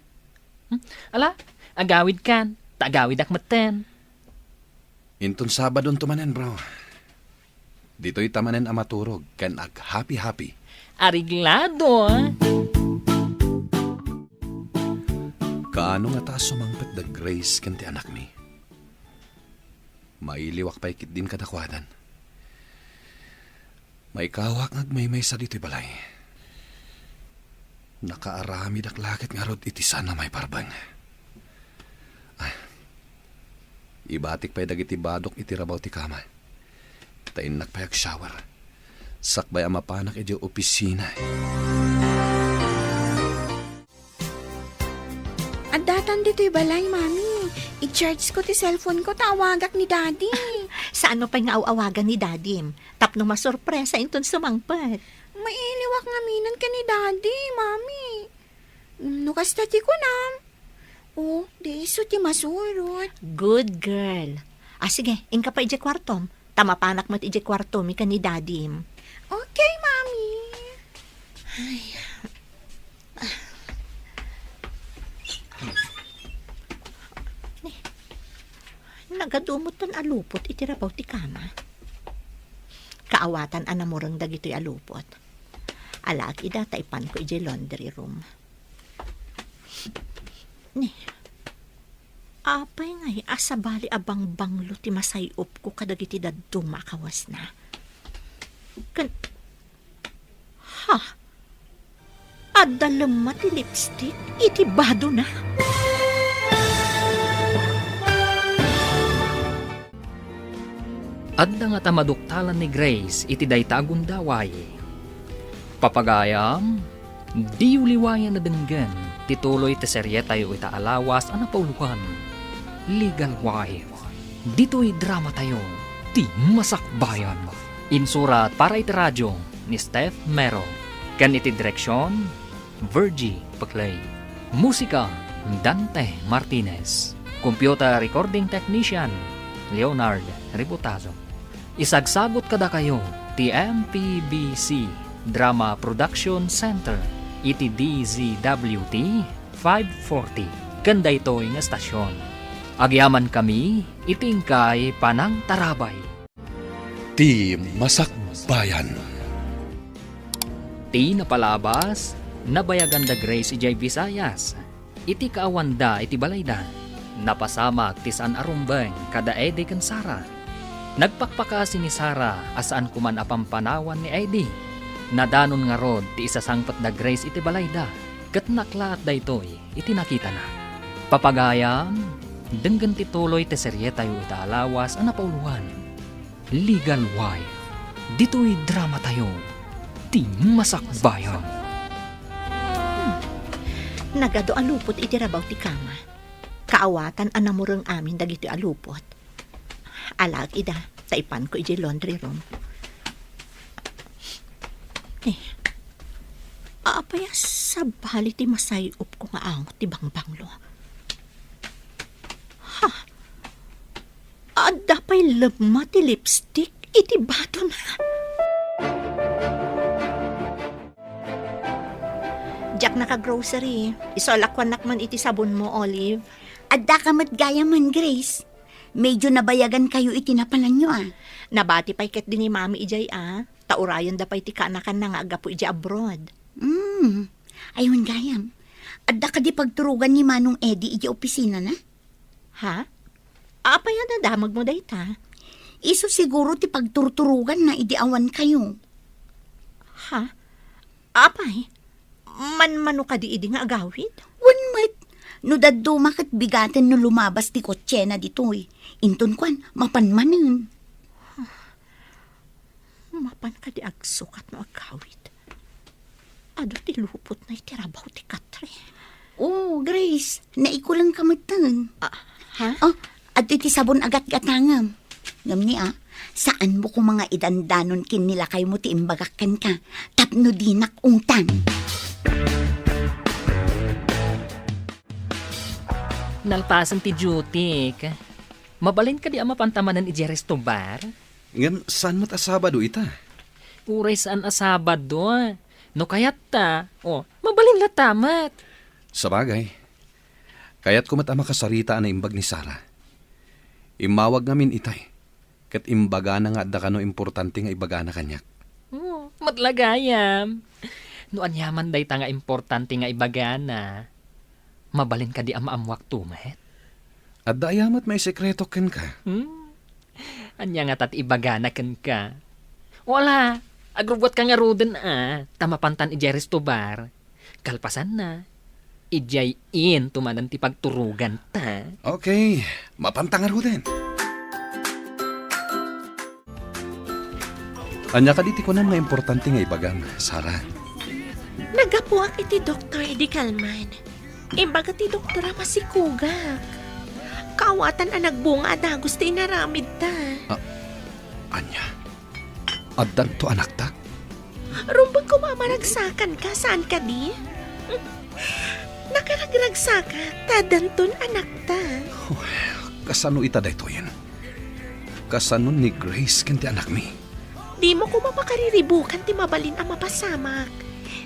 Ala, agawid kan. Taagawid akmaten. Inton Sabadon tumanen, bro. Dito'y tamanen amaturog, kan ag happy-happy. Ariglado, Kaano nga taas sumangpet da Grace kan ti anak mi? Mailiwak pa ikit din kadakwadan. May kawak ngagmay-may sa dito'y balay. Nakaarami dak lakit nga rod iti sana may parbang. Ay, ibatik pa'y dagiti badok iti rabaw ti kama. Tain nakpayak shower. Sakbay ang mapanak iti opisina. At datan dito'y balay, mami. I-charge ko ti cellphone ko, tawagak ni Daddy. Sa ano pa'y nga awagan ni Dadim? Tapno masurpresa inton sumangpad. Mailiwak nga minan ka ni Daddy, mami. Nukas tati ko na. Oh, di iso ti masurot. Good girl. Sige, ingka pa ije kwartom. Tamapanak mo't ije kwartom, ika ni Dadim. Okay, mami. Nagadumot tan alupot itirabaw ti kama. Kaawatan anamurang dagito'y alupot. Alag ida taipan ko ije laundry room. Ni, apay ngay asabali abang banglo ti masayop ko kadagiti dadto makawas na. Ha? Adalem ti lipstick iti bado na. Adda nga tamaduktalan ni Grace iti dayta agundaway. Papagayam, di uliwayan na denggan, tituloy ti serye tayo ita alawas ana pauluhan. Legal Wife. Dito'y drama tayo, ti masakbayan. Insurat para iti radyo ni Steph Mero. Kan iti direksyon, Virgie Paclay. Musika, Dante Martinez. Computer recording technician, Leonard Ributazo. Isagsagot kada kayo ti MPBC Drama Production Center iti DZWT 540 kanda ito'y nga stasyon. Agyaman kami itingkay Panang Tarabay. Ti Masakbayan. Ti napalabas nabayagan da Grace ijay Visayas. Iti kaawanda iti balayda. Napasamak ti San Arumbeng kada Eddie kan Sara. Nagpakpakasi ni Sara asaan kuman apampanawan ni Eddie. Nadanon nga rod ti isasangpat da Grace iti balayda. Kat naklaat da ito'y iti nakita na. Papagayam, denggan ti tuloy ti serye tayo itaalawas ang napauluan. Legal Wife. Dito'y drama tayo. Ti Masakbayan. Nagado alupot iti rabaw ti kama. Kaawatan anamurang amin dagiti alupot. Alag ida, taipan ko iti laundry room. Apaya sa bali ti masayop ko nga angot ti bangbanglo. Ha? Adda pa'y lemma ti lipstick iti bato na. Jack naka-grocery. Isolakwan nakman iti sabon mo, Olive. Adda ka matgaya man, Grace. Medyo nabayagan kayo itinapalan nyo Nabati pa'y ket din ni Mami ijay Taurayan da pa'y ti kaanakan na nga agapo ijay abroad. Ayun gayam. Adda ka di pagturugan ni Manong Eddie iti opisina na? Ha? Apaya na damag mo dayta? Iso siguro ti pagturturugan na idiawan kayo. Ha? Apay? Man-mano ka di idi nga agawid? Wanmat. No daddo makat bigaten no lumabas ti kotse na ditoy. Inton kwan, mapanmanen. Mapan ka di agsukat no agawid. Ado ti lupot na itirabaw ti Katre. Oh, Grace, naikulang kamatan. Ha? Oh, at iti sabon agat-gatangam. Ngam ni saan mo ko mga idandanon kin nila kayo mo ti imbagakan ka. Tapno dinak ungtan. Nalpasan ti Jutik. Mabalin ka di ama pantamanan iti restobar? Ngam, saan mo't asabado ita? Uray saan asabado. No kayat ta, mabalin la tamat. Sabagay. Kaya't kumat makasarita na imbag ni Sara. Imawag ngamin itay. Kat imbaga na nga da kano importante nga ibaga na kanyak. Matlagayam. No anyaman day ta nga importante nga ibaga na. Mabalin ka di ama amwak tumet. At dayamat may sekreto ken ka. Anya nga tat ibaga na ken ka. Wala. Agrubot ka nga ruden tamapantan ijay restobar. Kalpasan na. Ijay in tumanan ti pagturugan ta. Okay, mapantangar ho din. Anya ka diti ko na nga importante nga ibagam, Sara. Nagapuak iti Dr. Eddie Calman. Imbaga ti doktora masikuga. Kaawatan ang nagbunga na gusto inaramid ta. Anya, addan to anak ta? Rumbang kumamaragsakan ka, saan ka di? Nakaragragsaka, tadanton anak ta. Kasano ita dayto yan? Kasano ni Grace kanti anak mi? Di mo kumapakariribukan ti mabalin ang mapasamak.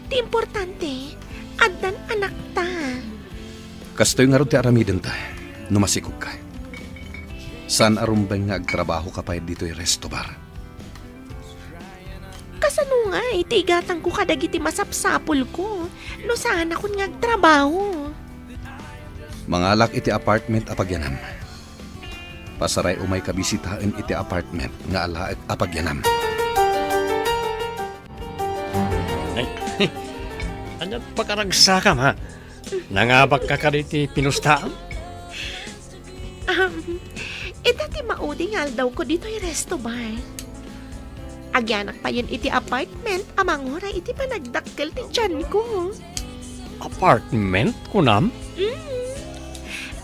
Ti importante, addan anak ta. Kastoy nga ron ti aramiden ta, numasikog ka. Saan arumbeng nga agtrabaho ka pa dito yung restobar? Kasano nga, itigatang ko kadagiti masapsapol ko. No saan ako nga agtrabaho. Mangalak iti apartment apagyanam. Pasaray umay kabisitaan iti apartment nga alaag apagyanam. Ano pagkaragsakam ha? Nangabak ka ka diti pinustaam? Ita ti mauding aldaw ko dito yung resto bar. Agyanak pa yun iti apartment, amangura iti panagdakkel ti tiyan ko. Apartment kunam?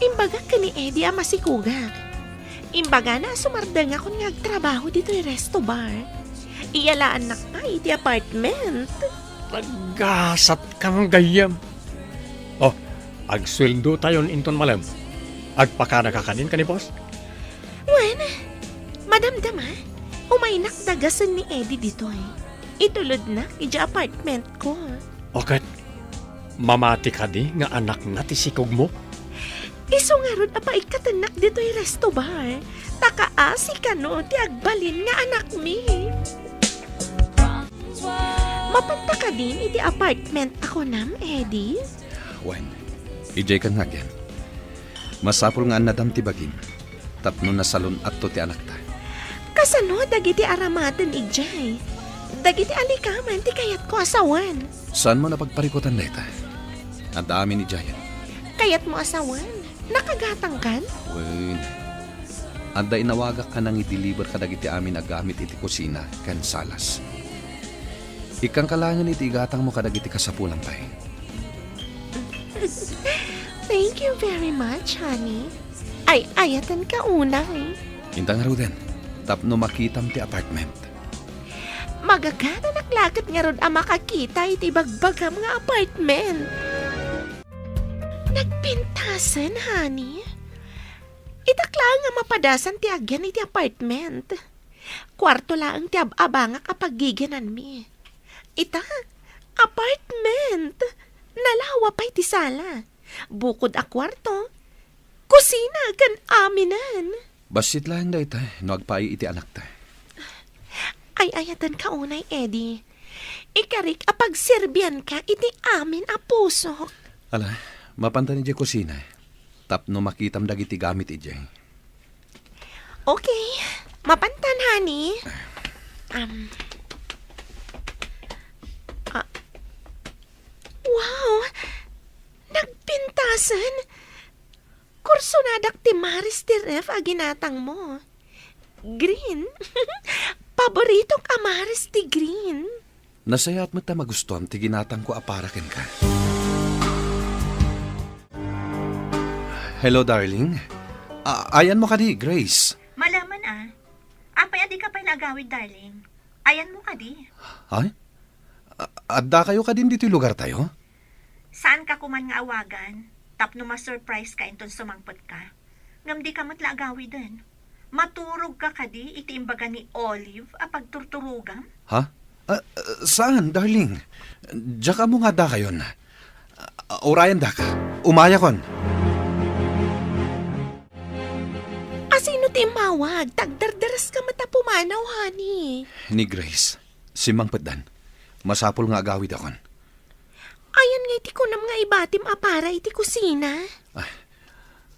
Imbaga ka ni Eddie ang masikugag. Imbaga na sumardang ako nga agtrabaho dito yung resto bar. Iyalaan na pa iti apartment. Naggasat kang gayam. Agsweldo tayon inton malam. Agpakana ka kanin ka ni boss? Wen, madamdam ha? Umay May nakdagasan ni Eddie dito eh. Itulod na, ija apartment ko. Okay. Mamati ka di nga anak na ti sikog mo. Iso nga ron apa ikatanak dito yung resto bar. Takaasi ka no, ti agbalin nga anak mi. Mapanta ka din iti apartment ako nam, Eddie. Wen, ijay ka nga gen. Masapul nga nadam ti bagim. Tapno na salon at to ti anak ta. Kasano dagiti aramatan ijay. Dagiti alikaman ti kayat ko asawan. Saan mo napagparikutan na ita? Ang dami ni Jayan. Kayat mo asawan? Nakagatang kan? Wen, anda inawagak ka nang i-deliver ka dagiti amin agamit iti kusina kan salas. Ikang kalangan iti igatang mo kadagiti kasapulang pay. Thank you very much, honey. Ay, ayatan ka una eh. Intang nga din, tapno makitam ti apartment. Magagana naklakat nga ron ang makakita iti bagbagam nga apartment. Nagpintasan, honey. Itakla nga mapadasan ti agyan iti apartment. Kwarto lang ti abanga kapag giganan mi. Ita, apartment. Nalawa pa iti sala. Bukod a kwarto, kusina kan aminan. Basit lang da ita, no agpay iti anak ta. Ay ayatan ka unay, Eddie. Ikarik apag serbian ka iti amin a puso. Ala, mapanta ni Jay kusina. Tapno makitam dagiti gamit ijay. Okay, mapantan, honey. Wow! Nagpintasan! Kursonadak ti Maris ti Ref a ginatang mo. Green? Paborito ka Maris ti green. Nasayat mo ta magustuhan ti ginatang ko aparaken ka. Hello, darling. Ayan mo ka di, Grace. Malaman Apay adi ka pa'y nagawid, darling. Ayan mo ka di. Ay? Adda kayo ka din dito lugar tayo? Saan ka kuman nga awagan? Tapno ma-surprise ka inton sumangpot ka. Ngam di ka matla agawid din. Maturog ka kadi iti imbaga ni Olive a pagturturugam. Ha? Saan, darling? Diya ka mo nga da kayon. Urayan da ka. Umaya kon. Asino ti mawag? Tagdardaras ka matapumanaw, honey. Ni Grace, si Mang Peddan. Masapol nga agawid akon. Ayan nga iti kunam nga ibatim apara iti kusina.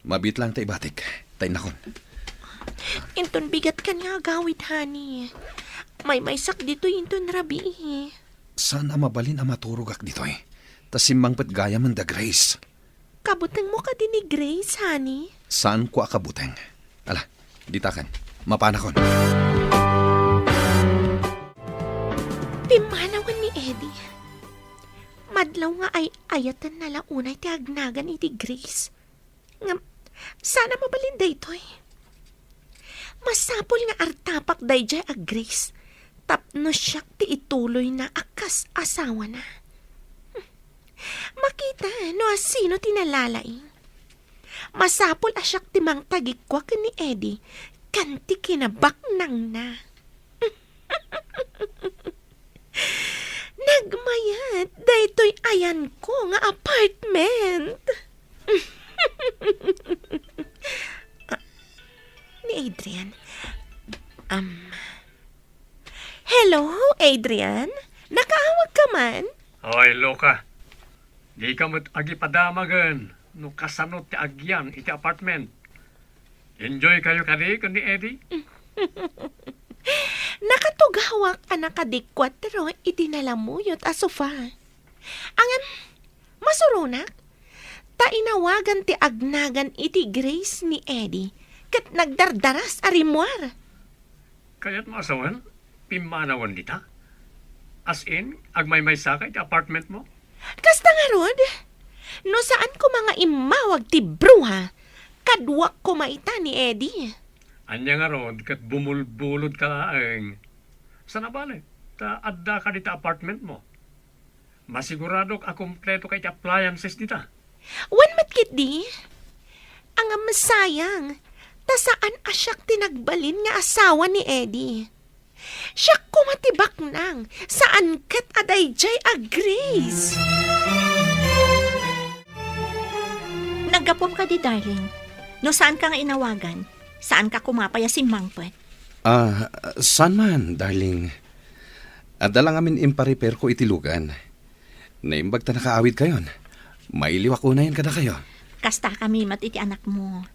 Mabit lang ta ibatik. Tay nakon. Inton bigat ka nga agawid, honey. May sak dito inton rabi eh. Saan mabalin ang maturugak dito eh? Tas si Mang Ped gaya man da Grace. Kabutang mo ka din ni Grace, honey. Saan ko akabuteng? Ala, ditakan. Mapanakon. Pimanawan ni Eddie. Madlaw nga ay ayatan na launay ti agnagan iti Grace. Nga, sana mabalin daytoy. Masapol nga artapak dayjay ag Grace. Tapno siyak ti ituloy na akas asawa na. Makita no asino tinalalaing. Masapol asyak ti mang tagikwa ni Eddie. Kanti kinabak nang na. Nagmayat, daytoy ayan ko nga apartment. Ni Adrian. Hello, Adrian? Nakaawag ka man? Ay, loka. Di ka mo't agipadamagan. No kasanot ti agyan iti apartment. Enjoy kayo kadi kundi Eddie? Nakatugawak anak kadikwatro itinalamuyot a sofa. Angam, masurunak? Ta inawagan ti agnagan iti Grace ni Eddie kat nagdardaras a rimuar. Kaya't maasawan, pimanawan dita. As in, agmay-may saka iti apartment mo? Kasta nga rod, no saan ko mga imawag ti bruha, kadwak ko maita ni Eddie. Anya nga rod, kat bumulbulod ka laang. Sana bale, ta adda ka dita apartment mo. Masigurado ka kompleto kay ti appliances dita. Wan matkit di, ang masayang, ta saan asyak tinagbalin nga asawa ni Eddie. Siya kumatibak nang, saan kat aday jay agris? Naggapom ka di, darling. No saan ka nga inawagan? Saan ka kumapaya si Mangpet? Saan man, darling? Adala ngamin impa-repair ko itilugan. Naimbag ta nakaawid kayon. Mailiw ako na yan kada kayo. Kasta kami mat iti anak mo.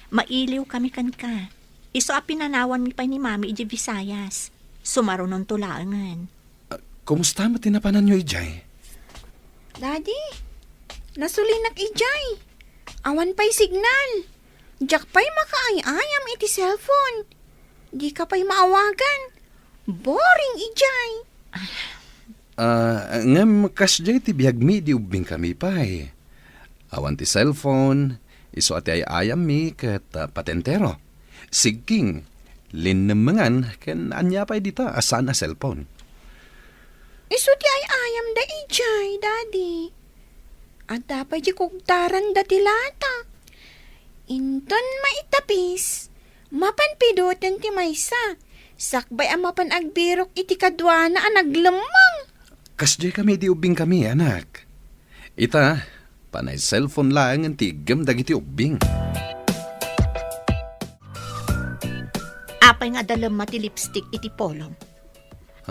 Mailiw kami kan ka. Iso a pinanawan mi pa ni Mami iti Visayas. Sumaro nun tulaangan. Kumusta mo tinapanan nyo, Ijay? Daddy, nasulinak ijay. Awan pa'y signal. Diyak pa'y makaayayam iti cellphone. Di ka pa'y maawagan. Boring ijay. Ngam kasjay ti biyag mi di ubing kami pa eh. Awan ti cellphone, iso ati ay ayam mi kat patentero. Sigking, linnemangan ken anya pa dita asan a cellphone. Iso ti ay ayam da ijay, Daddy. At dapat di kugtaran da tilata. Inton maitapis. Mapanpidoten ti maysa. Sakbay ang mapan agbirok iti kadwana ang naglamang. Kasjay kami di ubing kami, anak. Ita, panay cellphone lang ang tigam dagiti ubing. Apay nga dalam mati lipstick iti polong.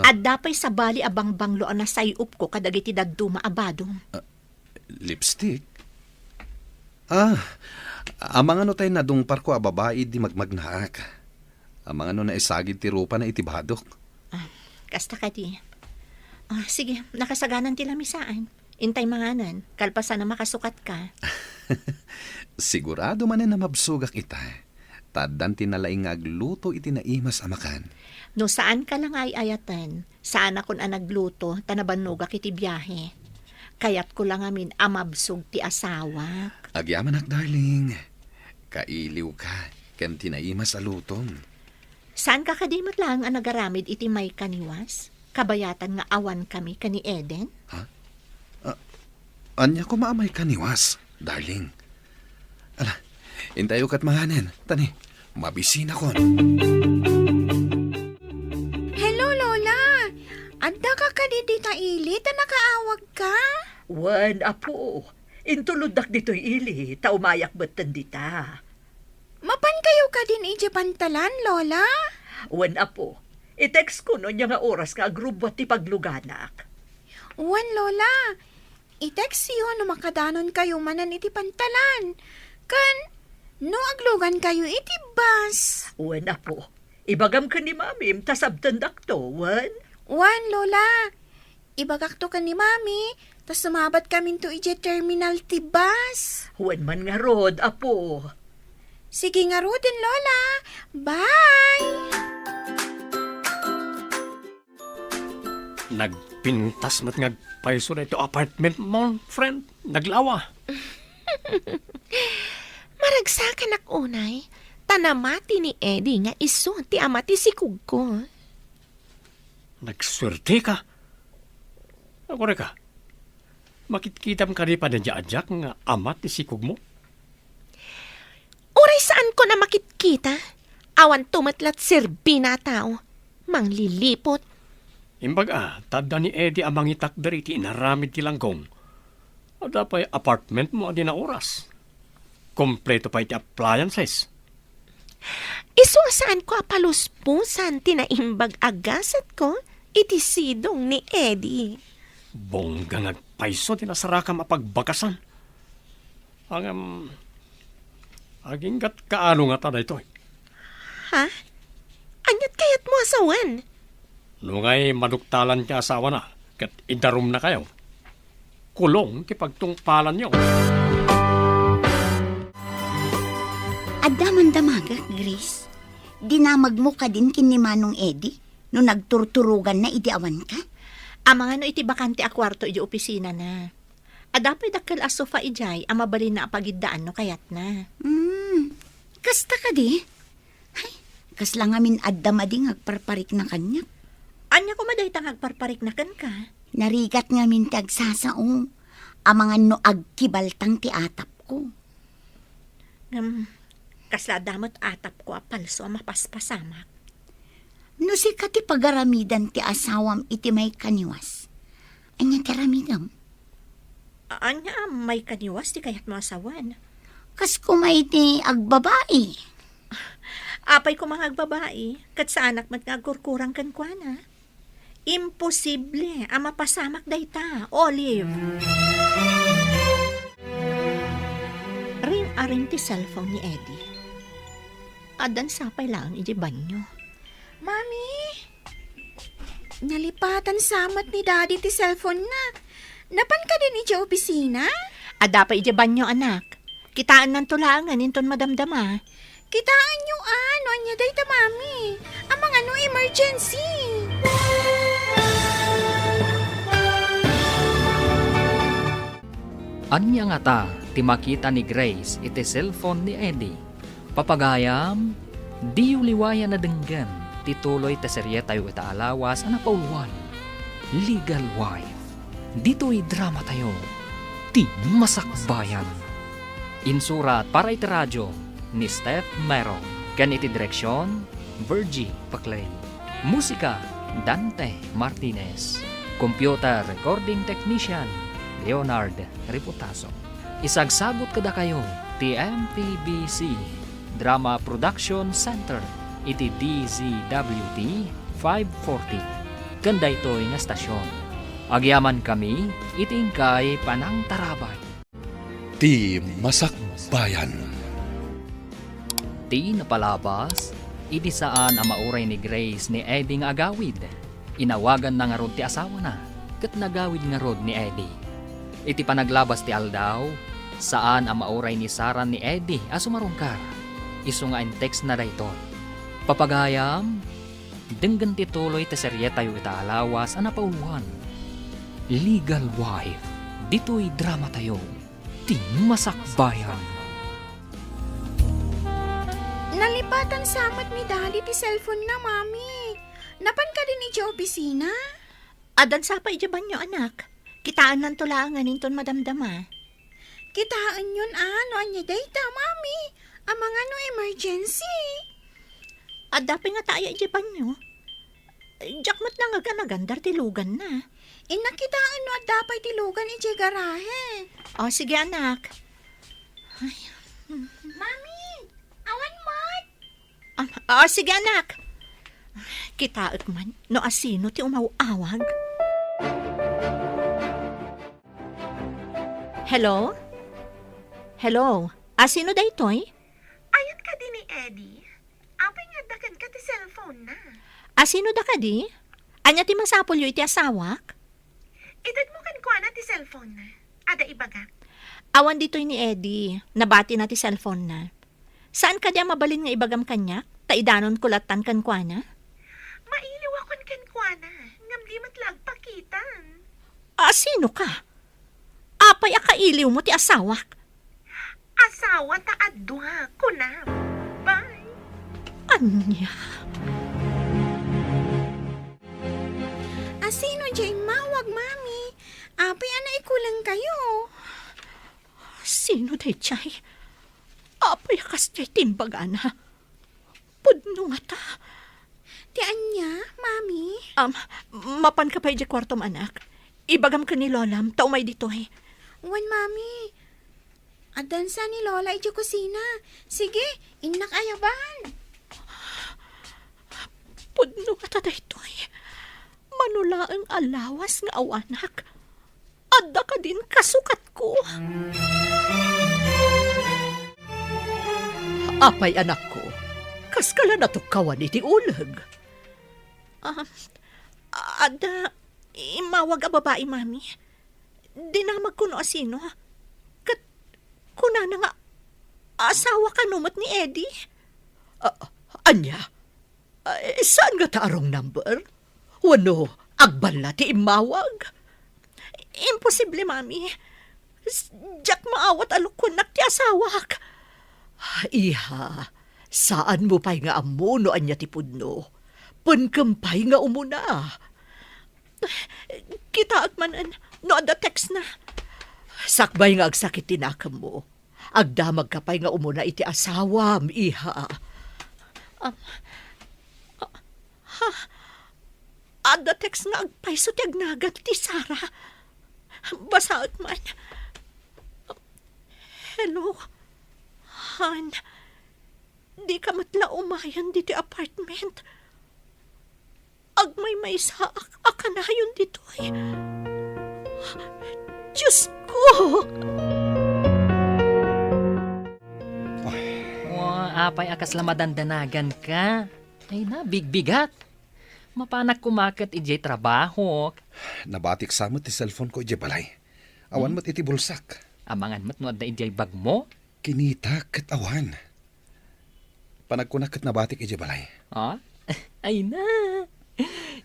At dapay sa bali abang banglo na sayup ko kadagiti daduma abadong. Lipstick? Amang ano tayo nadungpar ko a babae di magmagnaak. Amang ano na isagid ti rupa na itibadok. Kasta ka di. Sige, nakasaganan ti lamisaan. Intay manganan, kalpasan na makasukat ka. Sigurado man na mabsugak ita. Tadan tinalaing agluto iti naimas amakan. No saan ka lang ay ayatan, saan akon ang nagluto, tanabanugak iti biyahe. Kayat ko lang amin amabsog ti asawa. Agyamanak, darling. Kailiw ka, ken tinaimas a lutom. Saan ka kadimot lang ang nagaramid iti may kaniwas? Kabayatan nga awan kami kani Eden? Anya ko maamay kaniwas, darling. Ala, intayo kat manganan. Tani, mabisina kon. Hello, Lola. Adda ka kadidita ili, ta nakaawag ka? Wan, apo. Intuludak dito'y ili, taumayak ba't tandita? Mapan kayo ka din ije pantalan, Lola? Wan, apo. I-text ko no niya nga oras ka agrubot ti pagluganak. Wan, Lola. I-text siyo no makadanon kayo manan iti pantalan. Kan, no aglugan kayo iti bus. Wan, apo. Ibagam ka ni mamim, tasabtandak to, wan? Wan, Lola. Ibagak to ka ni Mami, tas sumabat kami to ije terminal ti bus. Wan man nga rod, apo. Sige nga Rodin, Lola. Bye! Nagpintas mo't ngagpaiso na ito apartment mo, friend. Naglawa. Maragsakan ak unay, tanamati ni Eddie nga iso ti amati si Kugko. Nagswerte ka. Ako ka. Makitkitam ka rin pa na dyan nga amat ni sikog mo. Uray saan ko na makitkita? Awan tumatlat sirbi na tao. Manglilipot. Imbaga, tada ni Eddie amang itak dari ti inaramid ti langgong. Ada pa'y apartment mo adi na oras. Kompleto pa iti appliances. Iso saan ko apaluspusan tinaimbag agasat ko iti sidong ni Eddie. Bongga nagpaiso tinasaraka mapagbakasan. Aging gat kaano nga tada ito. Ha? Anyat kayat mo asawan? Nungay maduktalan ka asawa na, kat idarum na kayo. Kulong ti pagtungpalan niyo. Adaman damaga, Grace. Dinamag mo ka din kin ni Manong Eddie no nagturturugan na idiawan ka? Amang ano iti bakante a kwarto iti opisina na. Adapay dakkel a sofa ijay, amabalin na apagidaan no kayat na. Kasta ka di? Ay, kas lang amin addama di ngagparparik na kanya. Anya ko maday tang agparparik na kan ka? Narigat nga min ti agsasao. Amangan no agkibaltang ti atap ko. Kasla damot atap ko a palso a mapaspasamak. No si ka ti pagaramidan ti asawam iti may kaniwas. Anya ti ramidam? Anya, may kaniwas di kayat mo asawan. Kas kumay ti agbabae. Apay ko mga agbabae, kat sa anak mat nga kurkurang kankwana. Imposible, ang mapasamak dayta, Olive. Ring-aring ti cellphone ni Eddie. Adan sapay lang iti banyo. Mami, nalipatan samat ni Daddy ti cellphone na. Napan ka din iti opisina? Ada pa iti banyo, anak. Kitaan ng tulangan, inton madamdama. Kitaan nyo ano, anya day ta, Mami. Amang ano, emergency. Anya nga ta, ti makita ni Grace iti cellphone ni Eddie. Papagayam, di liwaya na denggan, tituloy ta serye tayo ita alawas ana pauluan. Legal Wife. Dito'y drama tayo. Ti Masakbayan. Insurat para iti radyo ni Steph Mero. Kan iti direksyon, Virgie Paclay. Musika, Dante Martinez. Computer Recording Technician, Leonard Reputaso. Isagsagot kada kayo, TMPBC Drama Production Center, iti DZWT 540. Kanda ito'y nga stasyon. Agyaman kami, itingkay panang tarabay. Ti Masakbayan. Ti napalabas, idi saan ang mauray ni Grace ni Eddie nga agawid. Inawagan na nga rod ti asawa na, kat nagawid nga rod ni Eddie. Iti panaglabas ti aldaw, saan ang mauray ni Sarah ni Eddie asumarungkar. Isu nga in text na dayto. Papagayam, denggan ti tuloy ti serye tayo ita alawas ana pauluan. Legal Wife. Dito'y drama tayo. Ti Masakbayan. Nalipatan samat ni Daddy ti cellphone na, Mami. Napan ka din iti opisina? Adan sapay iti banyo, anak. Kitaan ng tulangan, inton madamdama. Kitaan yun ano, anya day ta, Mami. Amang ano, emergency. Ada pa nga tayo iti banyo. Jakmat na nga ganagandar tilugan na. Inakitaan no at dapat tilugan iti garahe. O, sige, anak. Mami, awan mat. O, sige, anak. Kitaat man, no asino ti umawawag. Hello? Hello? Asino da ito'y? Ayat ka din ni Eddie. Apay nga dakan ka ti cellphone na. Asino da ka di? Anya ti masapol yu iti asawak? Idad mo kan kuha na ti cellphone na. Ada ibaga. Awan dito'y ni Eddie. Nabati na ti cellphone na. Saan ka diya mabalin nga ibagam kanya? Taidanon kulatan kan kwa na? Mailiwakon kan kuha na. Ngam di matlag pakitan. Asino ka? Apay akailiw mo ti asawak? Asawa ta adwa. Kunam. Bye. Anya? Asino dyan mawag, Mami? Apay ana ikulang kayo. Sino day chay? Apay akas chay timbaga na. Pudno nga ta. Ti anya, Mami? Mapan ka pa iti kwartom, anak. Ibagam ka ni Lolam, taumay dito eh. Wan, Mami. Adan sa ni Lola iti kusina. Sige, inak ayaban. Pudno nga ta dito eh. Manula ang alawas nga awanak. Adda ka din kasukat ko. Apay anak ko, kaskala na tukawan iti ulag. Ada, imawag a babae, Mami. Dinamag ko no asino. Kat, kuna na nga, asawa ka numot ni Eddie. Anya, saan nga taarong number? Wano, agbal na ti imawag. Imposible, Mami. Diyak maawat alukunak ti asawak. Iha, saan mo pa'y nga amuno anya ti pudno? Pankampay nga umuna. Kita agmanan, no ada text na. Sakbay nga agsakit tinakam mo. Agdamag ka pa'y nga umuna iti asawam, iha. Ada text nga agpay so tiagnagan ti Sara. Basaot man. Hello, Han. Di ka matla umayan diti apartment. Agmay sa akanayon dito ay. Diyos ko! Apay akas lamadandanagan ka. Ay na, bigbigat. Mapanak kumakat ijay trabaho. Nabatik sa ti cellphone ko ije balay. Awan mo't iti bulsak. Amangan mo't no da ijay bag mo. Kinita ket awan. Panagkunak ket nabatik ije balay. Ah? Ay na.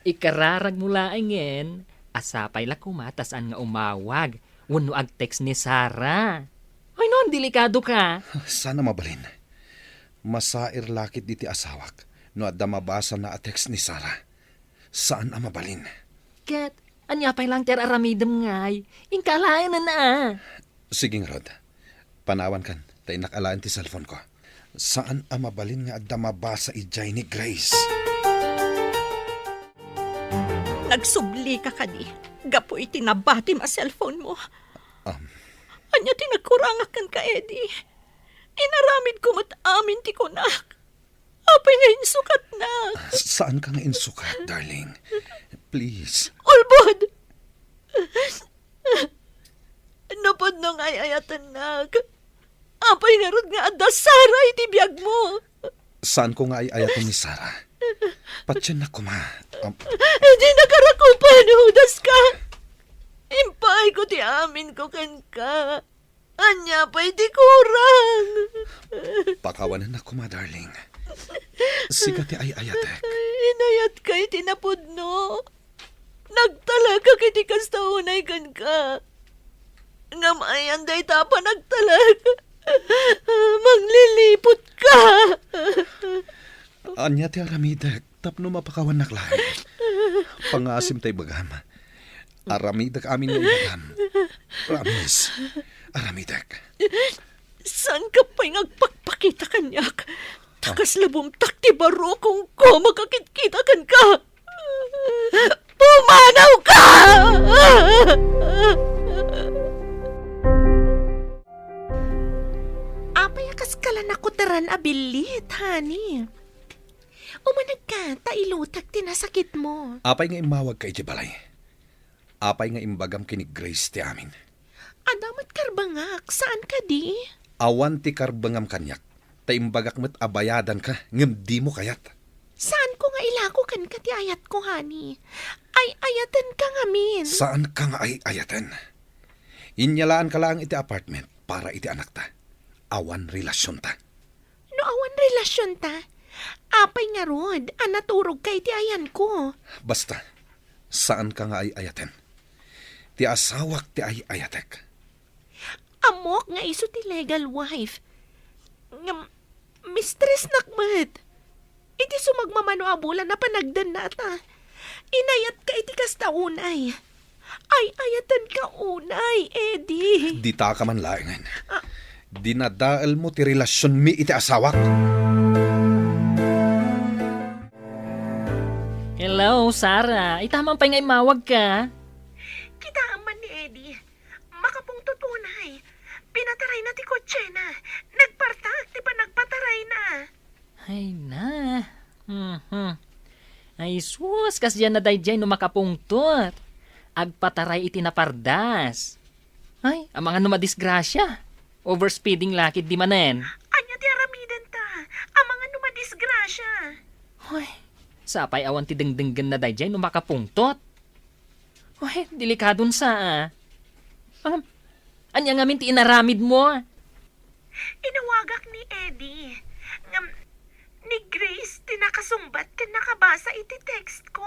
Ikararag mula angin. Asapay la kumatasan nga umawag. Wano ag text ni Sara. Ay non, delikado ka. Sana mabalin. Masair lakit diti asawak. No adda mabasa na a text ni Sara. Saan ang mabalin? Ket, anya pay lang ter aramidem ngay. Ingkalayan na na. Sige nga, Rod. Panawan kan. Tayo nakalaan ti cellphone ko. Saan ang mabalin nga adda mabasa ijay ni Grace? Nagsubli ka kadi. Gapo iti nabati ma cellphone mo. Um, Anya tinagkurangakan ka, Eddie. Inaramid ko mat amin ti kunak. Apay nga insukat na. Saan ka nga insukat, darling? Please. Ulbod! Napod nang ayayatan nag. Apay nga rod nga adda Sara iti biyag mo. Saan ko nga ay ayatan ni Sara? Patyan na kuma. Hindi nakarakupan, hudas ka. Impay ko ti amin ko kan ka. Anya pa'y di kurang. Pakawanan na kuma, darling. Siga ti ay ayatek. Inayat kay tinapod no. Nagtalaga kiti kastaunay kan ka. Ngamayan day tapa nagtalaga. Manglilipot ka. Anya ti aramidek. Tapno mapakawan naklahay. Pangasim tay bagam. Aramidek amin nga ibagam. Promise. Aramidek. San ka pa'y ngagpagpakita kanyak? Takas labong takti baro kung ko makakit-kita kan ka. Pumanaw ka! Apay akas kalan ako taran abilit, honey. Umanag ka, tailutag tinasakit mo. Apay nga imawag ka iti balay. Apay nga imbagam kini Grace ti amin. Adamat karbangak, saan ka di? Awan ti karbangam kanyak. Ta imbagak met abayadan ka. Ngem di mo kayat. Saan ko nga ilako kan ka ti ayat ko, honey? Ay ayatan ka nga min. Saan ka nga ay ayatan? Inyalaan ka lang iti apartment para iti anak ta. Awan relasyon ta. No awan relasyon ta. Apay nga rod, anaturog kay ti ayan ko. Basta, saan ka nga ay ayaten? Ti asawak ti ay ayatek. Amok nga iso ti legal wife. Mistress nakmat. Iti sumagmamano abulan na panagdan nata. Inayat ka iti kastaunay. Ay ayatan ka unay, Eddie. Di ta ka man laingan. Dinadaal mo ti relasyon mi iti asawak. Hello, Sara. Itamang pa nga imawag ka. Kita man ni Eddie. Makapong tutunay. Pinataray na ti kotse na. Nagpartak, ti pa nagpataray na. Ay na. Ay sus, kasyan na day no makapungtot. Agpataray iti napardas. Ay, ang mga numadisgrasya. Overspeeding lakit di manen. Anya ti aramidan ta. Ang mga numadisgrasya. Ay, sapay awan ti dengdenggan na day no makapungtot. Ay, delikadon sa anya ngamin ti inaramid mo. Inawagak ni Eddie. Ni Grace, tinakasumbat ka nakabasa iti text ko.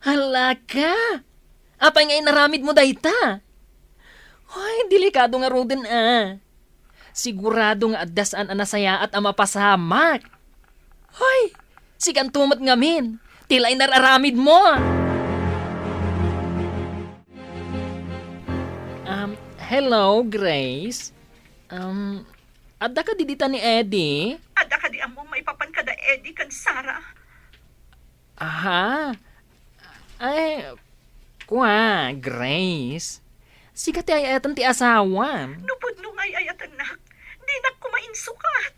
Hala ka! Apay nga inaramid mo dayta. Ay, delikado nga roden Sigurado nga addasaan anasaya at amapasamak. Ay, sikan tumat ngamin. Tilay nararamid mo. Hello, Grace. Adda ka didita ni Eddie? Ada ka di amo maipapan ka da Eddie kan Sara. Aha. Ay, kuha, Grace. Sikat ay atan ti asawan. Nupod nung ay anak, di na kumain sukat.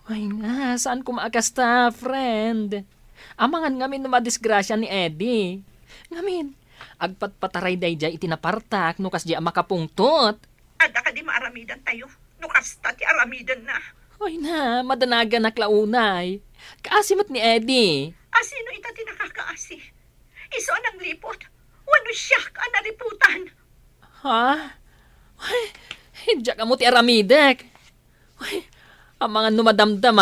Ay nga, saan ko maakasta, friend? Amangan ngamin na madisgrasya ni Eddie. Ngamin, agpatpataray day jay itinapartak no kas di makapungtot. Ada ka di maaramidan tayo. Nukasta ti aramidan na. Ay na, madanaga na klaunay. Kaasimat ni Eddie. Asino ita ti nakakaasi? Iso anang lipot. Wano siyak ang naliputan. Ha? Ay, hindi ka mo ti aramidek. Ay, ang mga numadamdam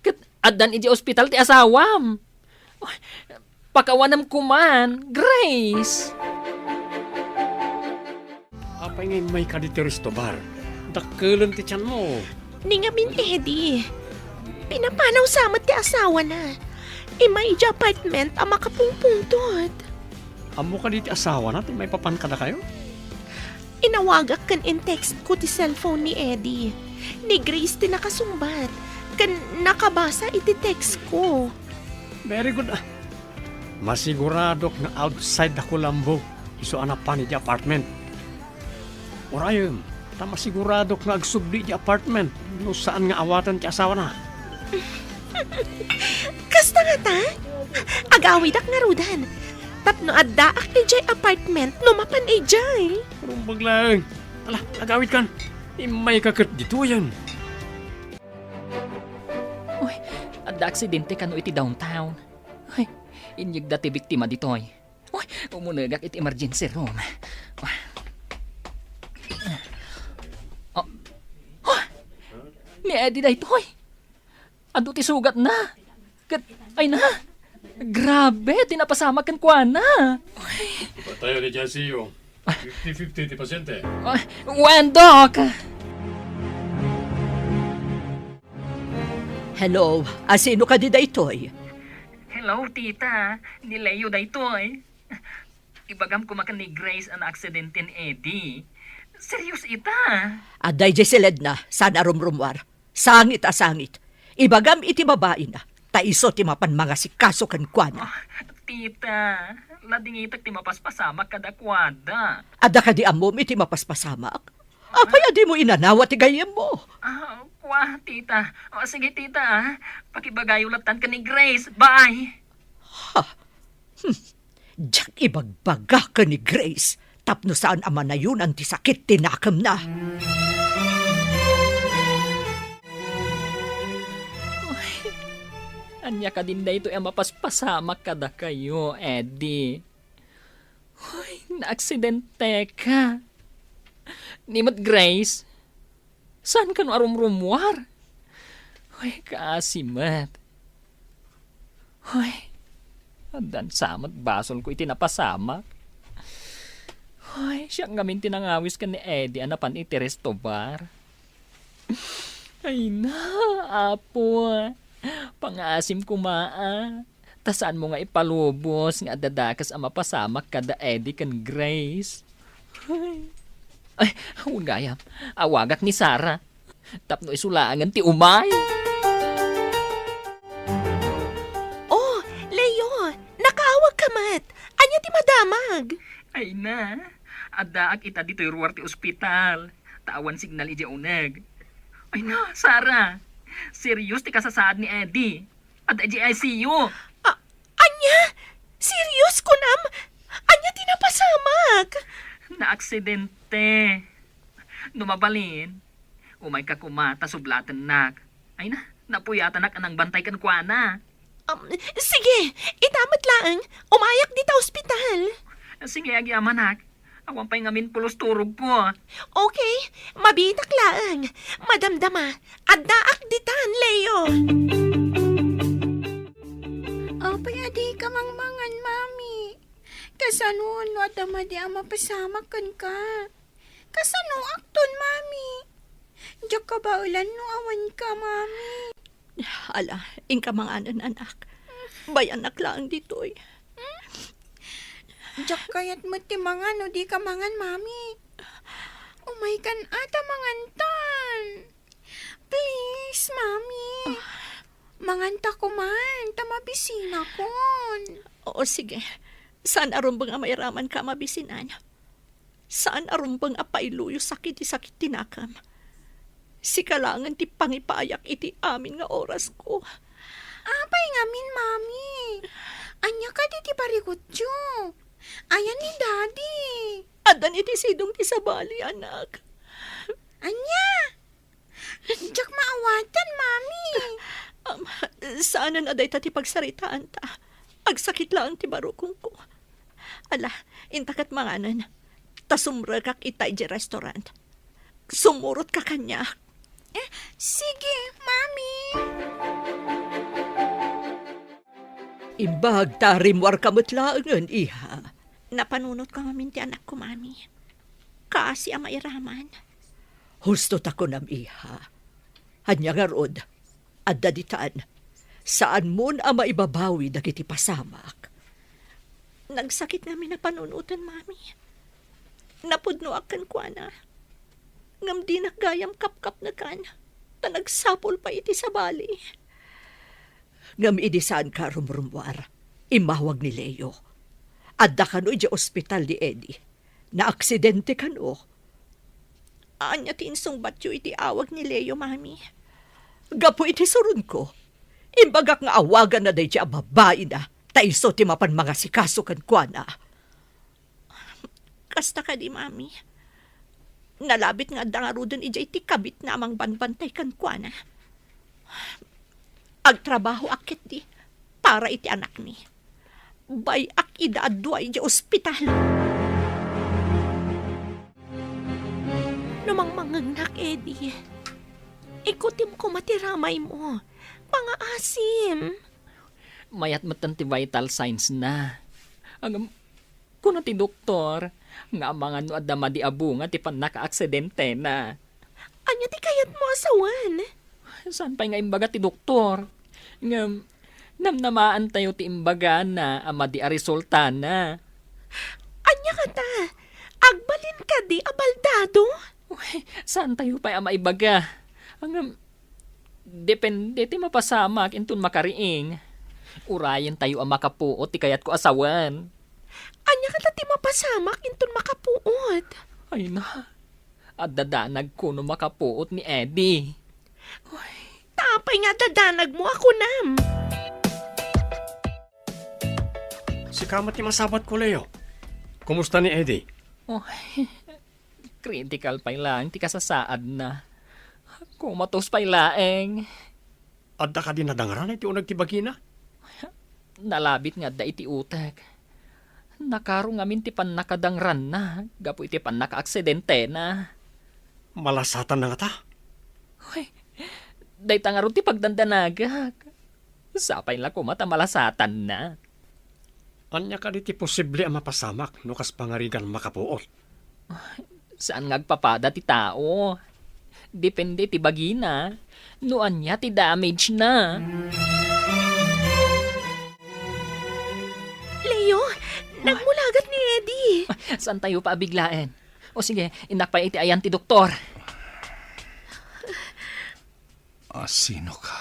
kat adan iji ospital ti asawam. Ay, pakawanam kuman, Grace. Apa ngayon may kaditeris to bar? Dakkelan ti tiyan mo. Ningamin, Eddie. Pinapanaw samat ti asawa na. Imay ija apartment ang makapungpungtot. Amo ka diti asawa natin, may papan ka na kayo? Inawagak kan in text ko ti cellphone ni Eddie. Ni Grace ti nakasumbat. Kan nakabasa iti text ko. Very good. Masiguradok na outside ako lambo. Iso anak pa ni di apartment. Orayom, ta masiguradok na agsubli di apartment. No saan nga awatan ti asawa na. Kasta nga ta? Agawidak nga rudan. Tapno addaak ijay apartment no mapan ijay. Rumbag lang. Ala, agawit kan. May kakit dito yan. Uy, adda aksidente ka no iti downtown. Ay, inyig dati biktima ditoy. Uy, umunagak iti emergency room. Uy. Oh. Oh. Ni Eddie da itoy. Ando ti sugat na. Ay na. Grabe, tinapasamak kan kwa na. Patayo ni Jessiyo. 50-50 ti pasyente. Ay, when, Doc? Hello, asino ka di daytoy? Hello, tita. Ni Leo da itoy. Ibagam kumakan ni Grace ang aksidente ni Eddie. Serious ita. Aday di silid na, sana rumrumwar. Sangit a sangit. Ibagam iti babae na. Taiso ti mapan mga sikaso kan kwana. Tita, ladingitak ti mapaspasamak kada kwada. Ada ka di amom iti mapaspasamak. Apay adi mo inanawa ti gayem mo. Kwa, tita. O, sige, tita. Pakibagayulatan ka ni Grace. Bye. Diyak ibagbaga ka ni Grace. Tapno saan ama na yun ang tisakit tinakam na. Anya ka din da ito ang mapaspasamak kada kayo, Eddie. Hoy, na-aksidente ka. Nimot Grace, saan ka no arumrumwar? Hoy, kaasimat. Hoy, adan samat basol ko iti napasamak. Hoy, siya ngamin tinangawis ka ni Eddie anapan iti resto bar. Ay na, apo. Pangasim kumaa. Tasaan mo nga ipalubos nga dadakas ang mapasamak kada Eddie kan Grace. Ay, ugayam. Awagak ni Sarah. Tapno isulangan ti umay. Oh, Leo, nakaawag ka mat. Anya ti madamag. Ay na, adaak ita dito ruwar ti ospital. Tawan signal ija uneg. Ay na, Sarah. Serious ti kasasaad ni Eddie. At ICU. Anya? Serious ko nam? Anya ti napasamak? Na-aksidente. Numabalin. Umay ka kumata sublatan nak. Ay na, napuyatan nak anang bantay kan kuana. Sige, itamat lang. Umayak di ta ospital. Sige, agyaman nak. Awan pa'y ngamin pulos turog ko. Okay, mabitak lang. Madamdama, addaak ditan, Leo. Apay adi ka mangmangan, mami. Kasano no adama di ang mapasamakan ka. Kasano akton, mami. Diyak ka ba ulan no awan ka, mami. Ala, ingka mga anak. Bayanak lang ditoy. Diyak kayat mo ti mangan no di ka mangan, mami. Umay kan ata mangantan. Please, mami. Manganta ko man, tamabisina kon. Oo, sige. Saan arumbang mairaman ka mabisinan? Saan arumbang apailuyo sakit tinakam? Si kalangan ti pangipayak iti amin nga oras ko. Apay ngamin, mami. Anya ka di ti parikutyo. Ayan ni daddy. Adan iti sidong ti sabali, anak. Anya? Diyak maawatan, mami. Saan na day ti pagsaritaan ta? Agsakit lang ti barukong ko. Ala, intakat manganan. Tasumra kak itay di restaurant. Sumurot ka kanya. Sige, mami. Imbag tarimwar kamutlaangan, iha. Napanunot ka maminti anak ko, mami. Kasi ang mairaman. Husto tako nam, iha. Hanya nga rod, at daditaan, saan mo na maibabawi dagiti pasamak? Nagsakit namin na panunutan, mami. Napudno akan kwa na. Ngam di naggayam kap-kap na kan. Ta nagsapol pa iti sa bali. Ngam idisaan ka rumrumwar, imawag ni Leo. Adda kano di ospital ni Eddie. Na aksidente kano. Anya tinsong batyo iti awag ni Leo, mami. Gapo iti surun ko. Imbagak nga awagan na day di babae na. Taiso ti mapan mga sikaso kan kwa na. Kasta ka di, mami. Nalabit nga dangarudon ijay ti kabit na amang banbantay kan kwa na. Agtrabaho akit di para iti anak ni. Bay ak idaadway di ospital. Numang mangangnak, Eddie. Ikutim ko matiramay mo. Pangaasim. Mayat matan ti vital signs na. Ang kuno ti doktor, nga mga no adama di abu nga ti pan naka-aksidente na. Anya ti kayat mo asawan? Saan pa nga imbaga ti doktor? Nga namnamaan tayo ti imbaga na ama di a resulta na. Anya ka ta? Agbalin ka di abaldado? Uy, saan tayo pa ama ibaga? Ang depende ti mapasamak intun makariing. Urayan tayo ang makapuot ti kayat ko asawan. Anya ka ti mapasamak intun makapuot? Ay na, at dadanag ko no makapuot ni Eddie. Tapay nga dadanag mo ako nam. Si kamat ni masabat ko, Leo. Kumusta ni Eddie? Critical pa lang, ti kasasaad na. Kumatos pa laeng. Adda ka din nadangaran iti unag tibagi na? Nalabit nga da iti utek. Nakarong amin ti pan nakadangran na. Gapo iti pan naka-aksidente na. Malasatan na nga ta. Day tangaron ti pagdandanagak. Sapay lang kumata malasatan na. Anya ka di ti posible ang mapasamak no kas pangarigan makapuot. Saan ngagpapada ti tao? Depende ti bagina. Noan niya ti damage na. Leo, nagmulagat ni Eddie. Saan tayo pa abiglaen? O sige, inakpay iti ayan ti doktor. Sino ka?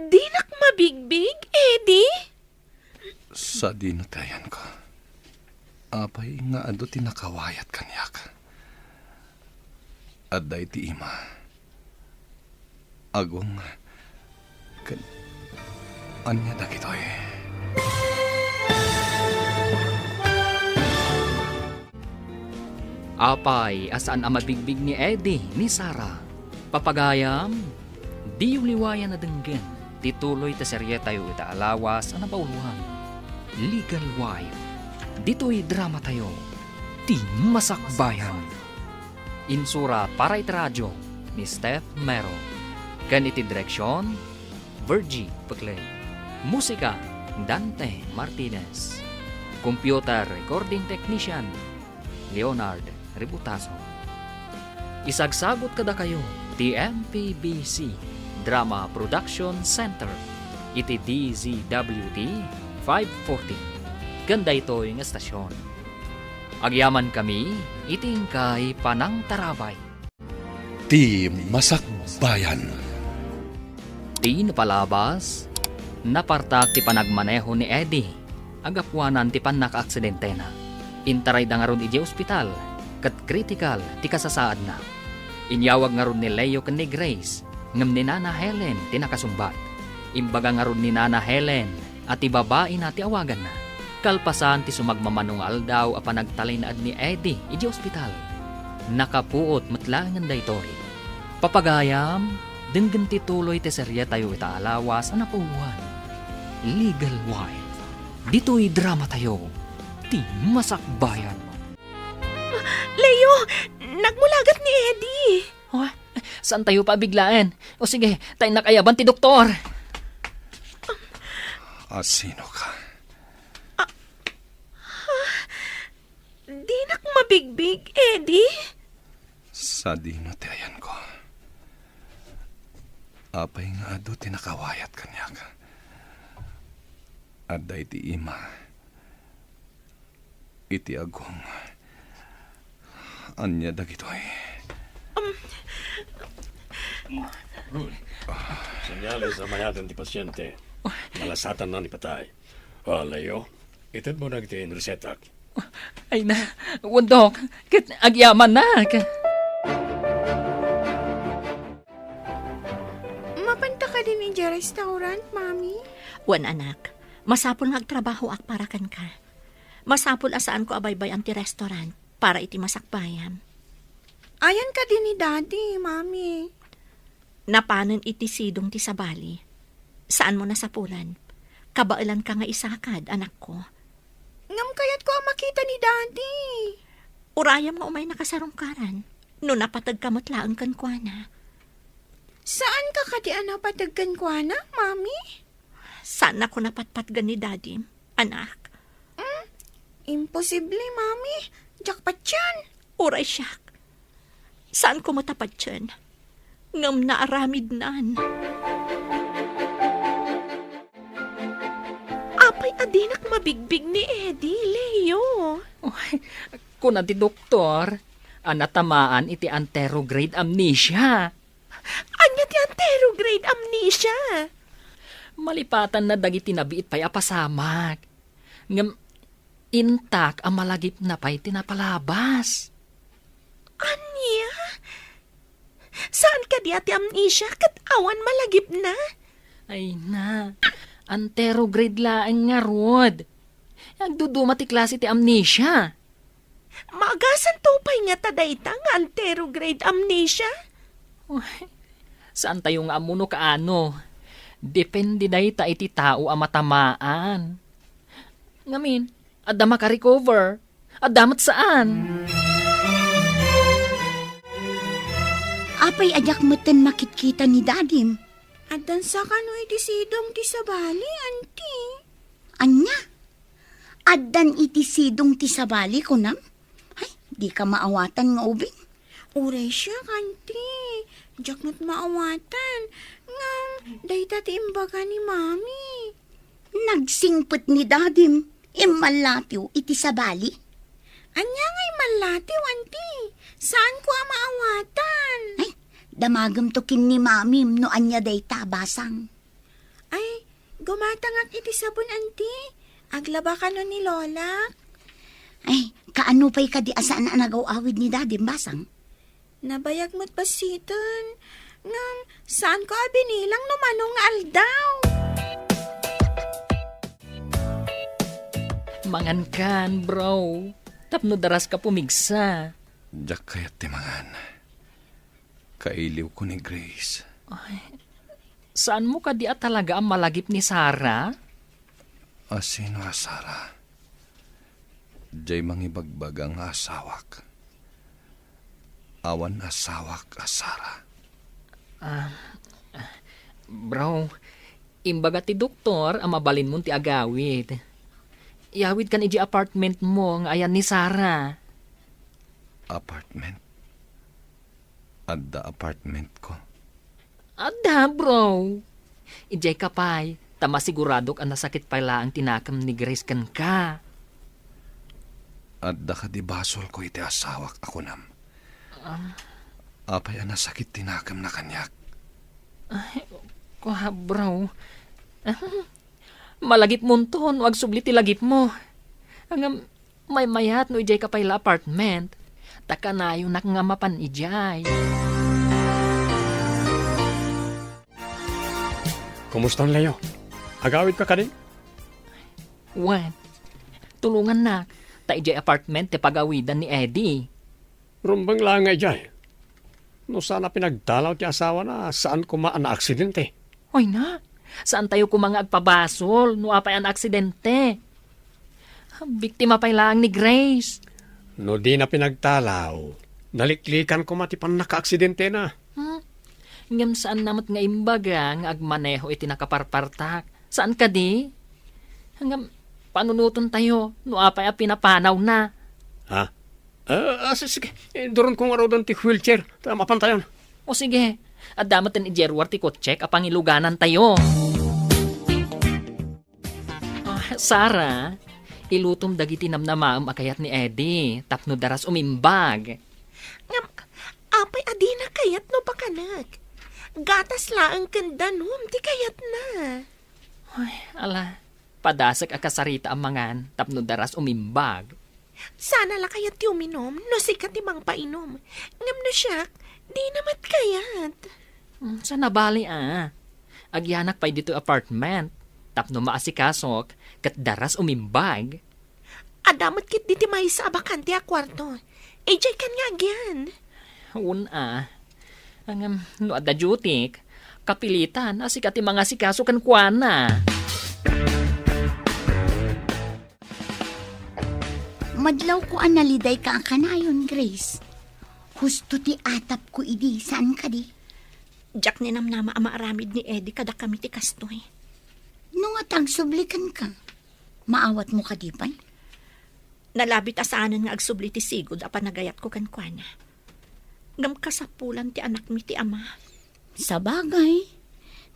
Di nak mabigbig, Eddie? Sa dinutayan ko. Apay nga ado tinakawayat kanyak. Adday ti ima. Agwang anya da kitoy. Apay, asaan ang mabigbig ni Eddie, ni Sarah. Papagayam, di uliwayan na denggen. Tituloy ta serye tayo ita alawas ang napauluhan. Legal Wife. Dito'y drama tayo. Ti Masakbayan. Insura para iti radyo ni Steph Mero. Ganiti direksyon, Virgie Peclay. Musika, Dante Martinez. Computer recording technician, Leonard Ributaso. Isagsagot kada kayo, TMPBC Drama Production Center. Iti DZWT 540. Ganda ito yung estasyon. Agyaman kami, iting kay Panang Tarabay. Ti Masakbayan. Di napalabas, napartak ti panagmaneho ni Eddie. Agapwanan ti panakaaksidente na. Intaray da nga ron iti ospital, kat critical ti kasasaad na. Inyawag nga ron ni Leo ken ni Grace, ngam ni Nana Helen ti nakasumbat. Imbaga nga ron ni Nana Helen at ti babae na ti awagan na. Kalpasan ti sumagmamanungal daw a panagtalay na ad ni Eddie iti ospital. Nakapuot matlangan da itoy. Papagayam, dinggan ti tuloy ti serye tayo itaalawas ang napuluhan. Legal Wife. Dito'y drama tayo. Ti masakbayan. Leo, nagmulagat ni Eddie. Oh, saan tayo pabiglaan? O sige, tayo nakayaban ti doktor. Sino ka? Di nak mabigbig, Eddie. Sa dino ti ayan ko. Apay nga ado tinakawayat kanya ka. Aday ti ima. Iti agong. Anya dagitoy. Senyales na mayatan ti pasyente. Malasatan na ni patay. Leo, itad mo na iti resetak. Ay na, wundok, kit agyaman na. Mapanta ka din in restaurant, Mami? Wan anak, masapul nga agtrabaho ak para kan ka. Masapul asaan ko abaybay ang ti restaurant para iti masakbayam. Ayan ka din ni Daddy, Mami. Napanan iti sidong ti sabali. Saan mo nasapulan? Kabailan ka nga isakad, anak ko. Ngam kayat ko ang makita ni Daddy. Urayam nga umay nakasarungkaran. No napatag kamotlaan kan kwa na. Saan ka kadi napatagkan ko na, Mami? Saan ako napatpatgan ni Daddy, anak? Imposible, Mami. Jakpat yan. Uray siyak. Saan ko matapat dyan? Ngam naaramid naan. Apay adinak mabigbig ni Eddie, Leo. Kuna ti doktor, anatamaan iti anterograde amnesia. Anya ti anterograde amnesia. Malipatan na dagiti nabiit pa'y apasamak. Ngam, intak ang malagip na pa'y tinapalabas. Anya? Saan ka di ati amnesia kat awan malagip na? Ay na, anterograde laeng nga rod. Nagduduma ti klase ti amnesia. Maagasan tupay nga tadayta nga anterograde amnesia? Saan tayo nga amuno kaano? Depende dayta iti tao ang matamaan. Ngamin, adda maka-recover. Adamat saan? Apay ajak meten makitkita ni Dadim. Adan sa kano iti sidong ti sabali, Auntie. Anya? Addan iti sidong ti sabali ko nam? Ay, di ka maawatan nga ubing. Uray siya, Auntie. Jak not maawatan. Ngam, dayta ti imbaga ni Mami. Nagsingpet ni Dadim. Imalatiw iti sabali. Anya nga'y malatiw, Auntie. Saan ko ang maawatan? Ay, damagam to kin ni Mamim no anya dayta basang. Ay, gumatangak iti sabon, Auntie. Aglaba ka no ni Lola. Ay, kaano pa'y kadi asaan na nagaw-awid ni Dadim basang? Nabayag mo't pasiton. Ngam, saan ko abinilang no manong aldaw? Mangankan, bro. Tapno daras ka pumigsa. Diyak kayat timangan. Kailiw ko ni Grace. Saan mo ka di at talaga ang malagip ni Sarah? Sino Sara? Diyay mangibagbag ang asawak. Awan asawak Sara. Bro, imbaga ti doktor ang mabalin mo ti agawid. Iawid kan iji apartment mo nga ayan ni Sarah. Apartment? Adda apartment ko. Ada, bro. Ijay kapay, tama siguradok ang nasakit pala ang tinakam ni Grace kan ka. Adda ka di basol ko iti asawak ako nam. Apay ang nasakit tinakam na kanyak. Kuha, bro. Malagip mo to, no agsubli ti lagip mo. Ang may mayat no ijay kapay la apartment. Taka na yung nakangamapan ijay. Kumusta ang Leo? Agawid ka din? What? Tulungan na. Ta ijay apartment ti pagawidan ni Eddie. Rumbang lang nga ijay. No sana pinagdalaw ti asawa na saan kumaan na aksidente. Hoy na, saan tayo kumanga agpabasol no apay an aksidente? Biktima pa lang ni Grace. No di na pinagdalaw, naliklikan ko matipan naka-aksidente na. Ngam saan namot nga imbaga nga agmaneho iti nakaparpartak. Saan ka di? Hanggang panunuton tayo no apay a pinapanaw na. Ha? Sige. Doon kong araw doon ti wheelchair. Mapan tayo. O sige, at damatin ijerwar ti kotchek apang iluganan tayo. Sara, ilutom dagiti namnamaam akayat ni Eddie, tapno daras umimbag. Ngam, apay adina kayat no pakanak. Gatas laang kanda num, di kayat na. Ay, ala, padasak akasarita ang mangan, tapno daras umimbag. Sana la kayat ti uminom, no sikat ti mang painom. Ngam na siyak, di namat kayat. Sa nabali agyanak pa'y dito apartment, tapno maasikasok, kat daras umimbag. Adamot kit di ti may sa abakan ti akwarto. Ejay kan nga agyan. Ang no adda jutik, kapilitan, asikat ti mga sikaso kan kuana. Madlaw ko analiday ka ang kanayon, Grace. Husto ti atap ko idi, saan ka di? Jack ni namnama ama aramid ni Eddie kada kami ti kastoy. Nung atang sublikan ka, maawat mo ka di pan? Nalabit asanan nga agsubli ti sigod apan nagayat ko kankwana. Ngam kasapulan ti anak mi ti ama. Sa bagay,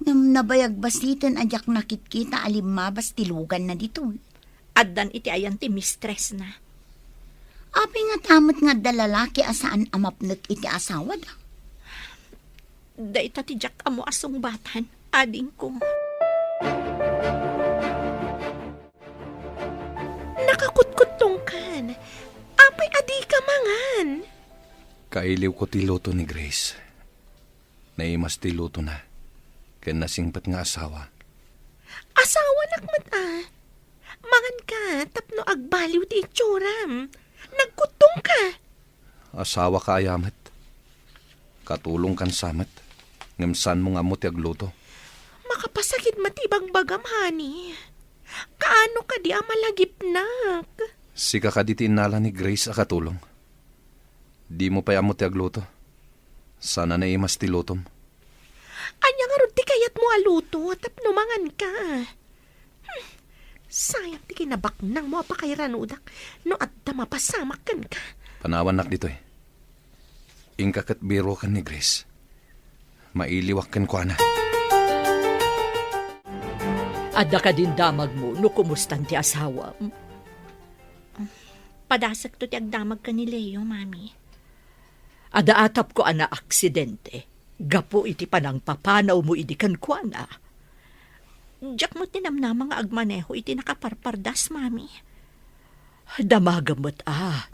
ngam nabayag baslitan ajak nakitkita alimabas tilugan na dito. Addan iti ayan ti mistress na. Api nga tamot nga dalalaki asaan amapnot iti asawa da. Daita ti Jack amo asong batan, ading ko. Nakakutkutong kan. Apay adi ka mangan. Kailiw ko ti luto ni Grace. Naimas ti luto na. Kaya nasingpat nga asawa. Asawa nakmat Mangan ka, tapno agbaliw ti itsuram. Nagkutong ka. Asawa ka ayamat. Katulong kan samat. Ngamsan mo nga mo ti agluto. Makapasakit matibang bagam, honey. Kaano ka di amalagipnak? Sika ka di tinala ni Grace a katulong. Di mo pa mo ti agluto. Sana na imas ti lutom. Anya nga ron ti kayat mo aluto, tapno mangan ka. Sayang ti kinabaknang mo pa kay ranudak, no adda mapasamak kan ka. Panawanak dito Ingkakat biro kan ni Grace. Mailiwak kan ko na. Adda ka din damag mo, no kumustan ti asawa. Padasak to ti agdamag ka ni Leo, mami. Ada atap ko ana aksidente. Gapo iti panang papanaw mo idi kan kuana. Jack mo tinamnama nga agmaneho iti nakaparpardas, mami. Damagamot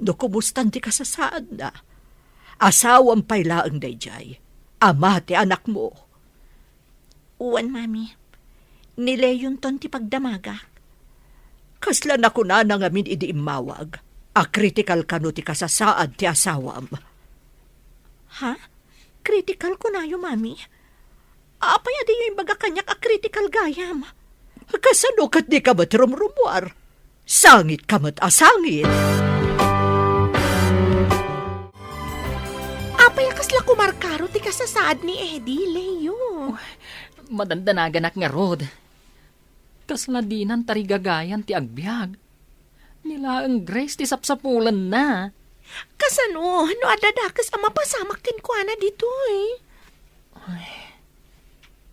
no kumustan ti kasasaad na. Asawang paylaang dayjay. Ama ti anak mo. Uwan, mami. Nileyon ton ti pagdamaga. Kasla na kuna na ngamin idi imawag. A critical kano ti kasasaad ti asawam. Ha? Critical ko na yung mami. Apay adi yung baga kanyak a critical gayam. Kasano kat di ka matrumrumuar? Sangit ka mat asangit. Apay kasla kumarkaro ti kasasaad ni Eddie, Leo. Madandanagan nga rod. Kasladinan tarigagayan ti agbyag. Nila ang Grace ti sapsapulan na. Kasano, no adadakas ang mapasamak kin ko na dito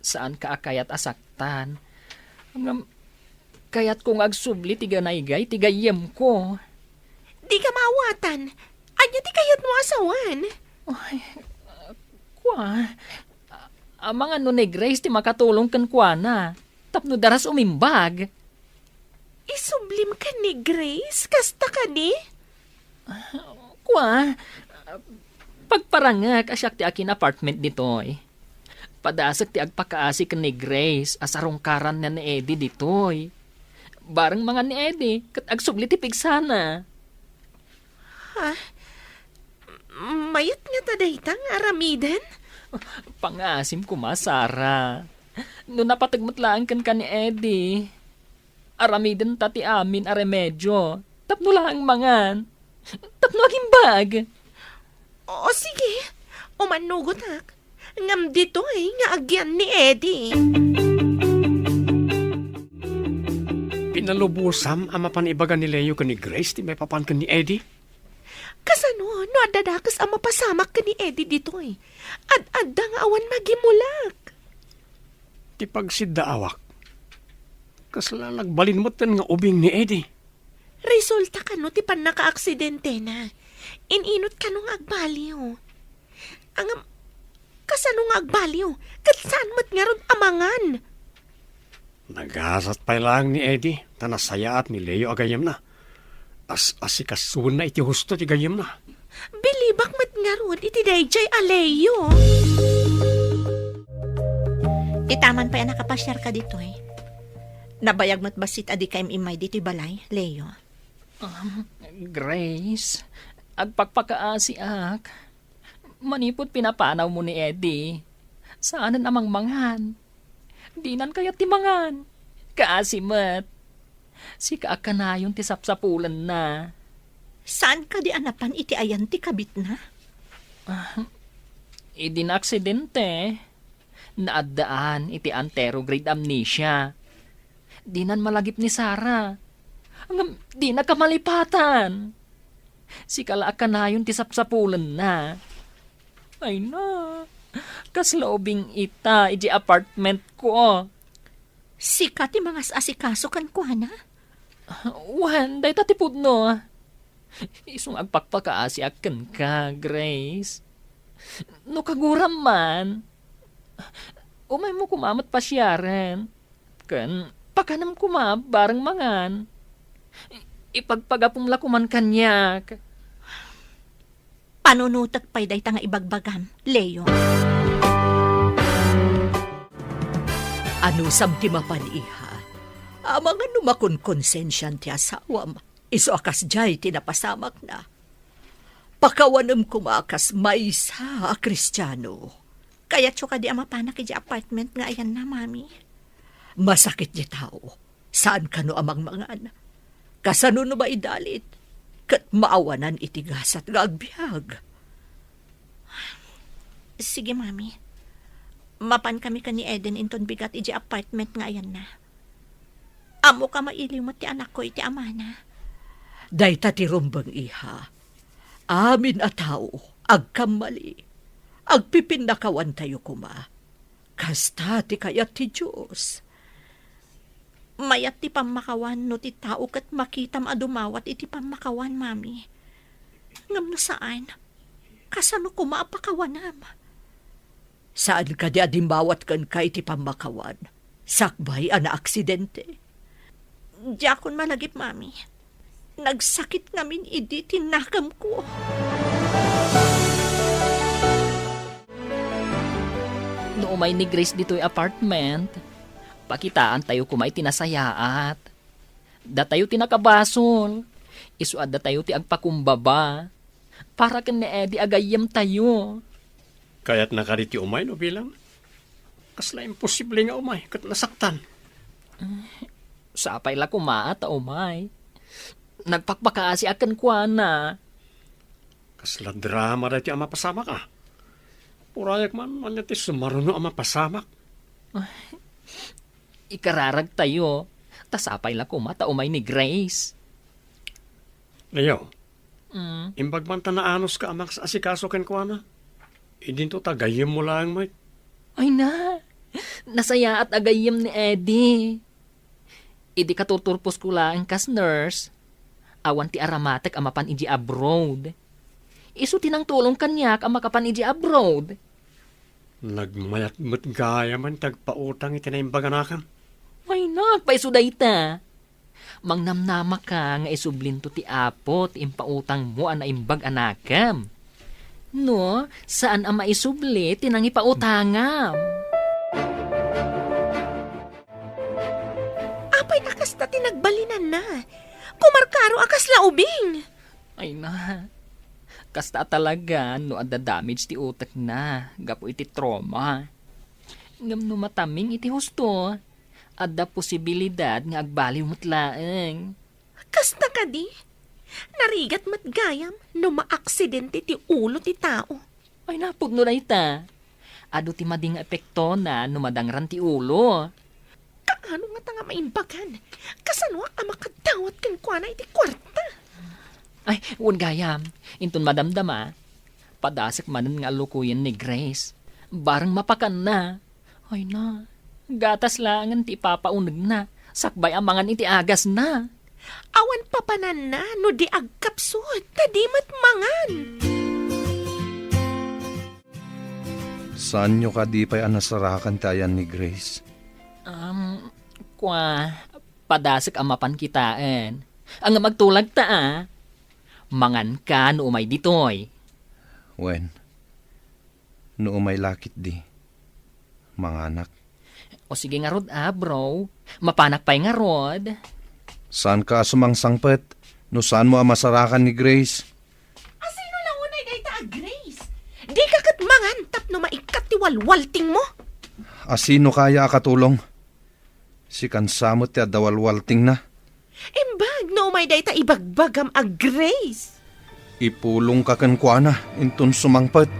Saan ka akayat asaktan? Kayat kong agsubli ti ganaygay ti gayem ko. Di ka maawatan. Anya ti kayat mo asawan. Amang ano ni Grace ti makatulong kan kuana. Tapno daras umimbag. Isublim ka ni Grace? Kasta ka ni? Kwa, pagparangak asyak ti akin apartment ditoy. Padasag ti agpakaasi kan ni Grace asarong karan na ni Eddie ditoy. Barang mga ni Eddie, kat agsubli ti pigsana. Mayat nga tadaytang aramiden? Pangasim ko masara. No napatagmatlaan kan ni Eddie. Aramiden tati amin a remedyo. Tapno lang mangan. Tapno aging bag. O sige, umanugot ak. Ngam dito nga agyan ni Eddie. Pinalubusam ang mapanibagan ni Leo ka ni Grace ti may papan ka ni Eddie. Kasano, no adadakas ang mapasamak ka ni Eddie dito Ad-adda nga awan magimulak. Ti pagsidaawak. Kasla nagbalin mo tan nga ubing ni Eddie. Resulta ka no, ti pan naka-aksidente na. Ininot ka nung agbaliw. Ang kasano nga agbaliw? Kat saan mo't nga ron amangan? Nagasat pa lang ni Eddie, tanasaya at ni Leo agayam na. Asikasun na iti husto ti gayam na. Bilibak mo't nga ron iti dayjay aleyo. Itaman pa yan nakapasyar ka dito Nabayag mo't basit adi kaim imay dito balay, Leo. Grace, agpagpakaasi ak. Manipot pinapanaw mo ni Eddie. Saanan amang manghan? Dinan kaya timangan. Kaasimat. Si kaakanayon ti sapsapulan na. Saan ka di anapan iti ayan ti kabit na? Idinaksidente. Naaddaan iti anterograde amnesia. Dinan malagip ni Sarah. Di na kamalipatan. Si kalaakanayon ti sapsapulan na. Ay na. Kaslaubing ita iti apartment ko. Sika ti mga asikaso kan kuana? Wan, day tatipod no. Isong agpakpakaasi akan ka, Grace. No kaguram man. Umay mo kumamat pa siyaren. Kan, pakanam bareng mangan. Ipagpagapumla kuman kanyak. Panunutak pa'y day nga ibagbagam, Leo. Ano samti mapan iha? Amang ano makon konsensyan ti asawam. Iso akas jay tinapasamak na. Pakawanam kumakas maysa a Kristiyano. Kaya tsuka di amapanak iti apartment nga ayan na, mami. Masakit di tao. Saan ka no amang mangan? Kasano no ba idalit? Kat maawanan itigasat nga agbyag. Sige, mami. Mapan kami ka ni Eden inton bigat iti apartment nga ayan na. Amo ka mailiw mo ti anak ko iti amana. Dayta ti rumbang iha. Amin a tao, agkamali. Agpipindakawan tayo kuma. Kasta ti kayat ti Diyos. Mayat ti pamakawan no ti tao kat makitam adumawat iti pamakawan, mami. Ngam na saan? Kasano ko maapakawanam? Saan ka di adimbawat kan kay ti pamakawan? Sakbay ana aksidente. Diyakon malagip, mami. Nagsakit ngamin idi tinakam ko. No umay ni Grace dito'y apartment, pakitaan tayo kumay tinasayaat. Da tayo tinakabasol. Isuad da tayo ti agpakumbaba. Para kan ni Eddie agayam tayo. Kaya't nakariti umay no bilang. Kasla imposible nga umay kat nasaktan. Sapay la kumaat umay. Nagpakpakaasi akan kuana. Kasla drama dati ang mapasamak ah. Purayak man ti sumaruno ang mapasamak. Ikararag tayo. Tasapay la kumata umay ni Grace. Leo, imbag man tanaanos ka amak sa asikaso ken kuana. Idin to tagayem mo lang, mate. Ay na. Nasaya at agayam ni Eddie. Idi katuturpos ko lang kas nurse. Awan ti aramatek amapan iji abroad. Isu tinang tulong kanyak ang makapan iji abroad. Nagmayat mo't gaya man tagpautang itinaimbaganakam. Ay na, paisuday ta. Mangnamnama ka nga isublin to ti apo ti impautang mo ana imbag anakam. No, saan ang maisubli tinang ipautangam? Apay akas ta tinagbalinan na. Kumarkaro akas laubing. Ay na, kasta talaga no ada damage ti utak na, gapo iti trauma. Ngam no mataming iti husto, ada posibilidad nga agbaliw matlaeng. Kasta ka di. Narigat matgayam no maaksidente ti ulo ti tao. Ay napudno na ita. Ado ti mading epekto na numadangran ti ulo. Kaano nga ta nga maimbagan? Kasanwa ang makadawat kan kwa na iti kwarta. Ay, un gayam. Intun madamdama. Padasik manan nga lukuyan ni Grace. Barang mapakan na. Ay na. Gatas langan ti papaunag na. Sakbay amangan iti agas na. Awan papanan na no di agkapsot. Tadimat mangan. Saan nyo ka di pa'y anasarakan tayan ni Grace? Padasik amapan kitaan. Ang magtulag ta mangan ka no umay ditoy. Wen, no umay lakit di. Mga anak, O sige nga rod bro. Mapanak pa'y nga rod. saan ka sumangsangpet? No saan mo ang masarakan ni Grace? Asino lang unay kay ta Grace? Di ka kat mangan tapno maikat ti walwalting mo. Asino kaya akatulong? Si kansamot ti adawalwalting na. Imbag no may day ta ibagbagam a Grace. Ipulong ka kankwana, intun sumangpet.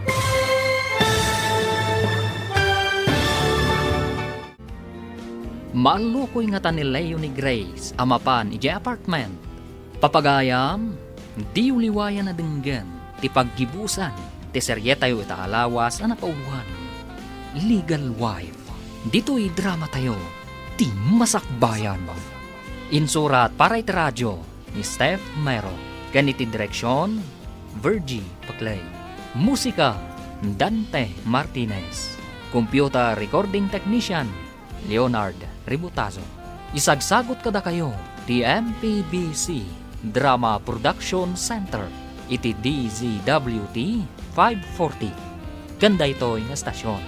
Malukoy nga tanilayo ni Grace, amapan ije apartment. Papagayam, di uliwayan na denggan, ti paggibusan, ti serye tayo itaalawas na napauluhan. Legal wife, dito'y drama tayo, ti masakbayan. Insurat para iti radyo ni Steph Mero, ganiti direksyon, Virgie Paclay. Musika, Dante Martinez. Computer recording technician, Leonard Ributazo. Isagsagot kada kayo ti MPBC Drama Production Center iti DZWT 540. Ganda ito nga stasyon.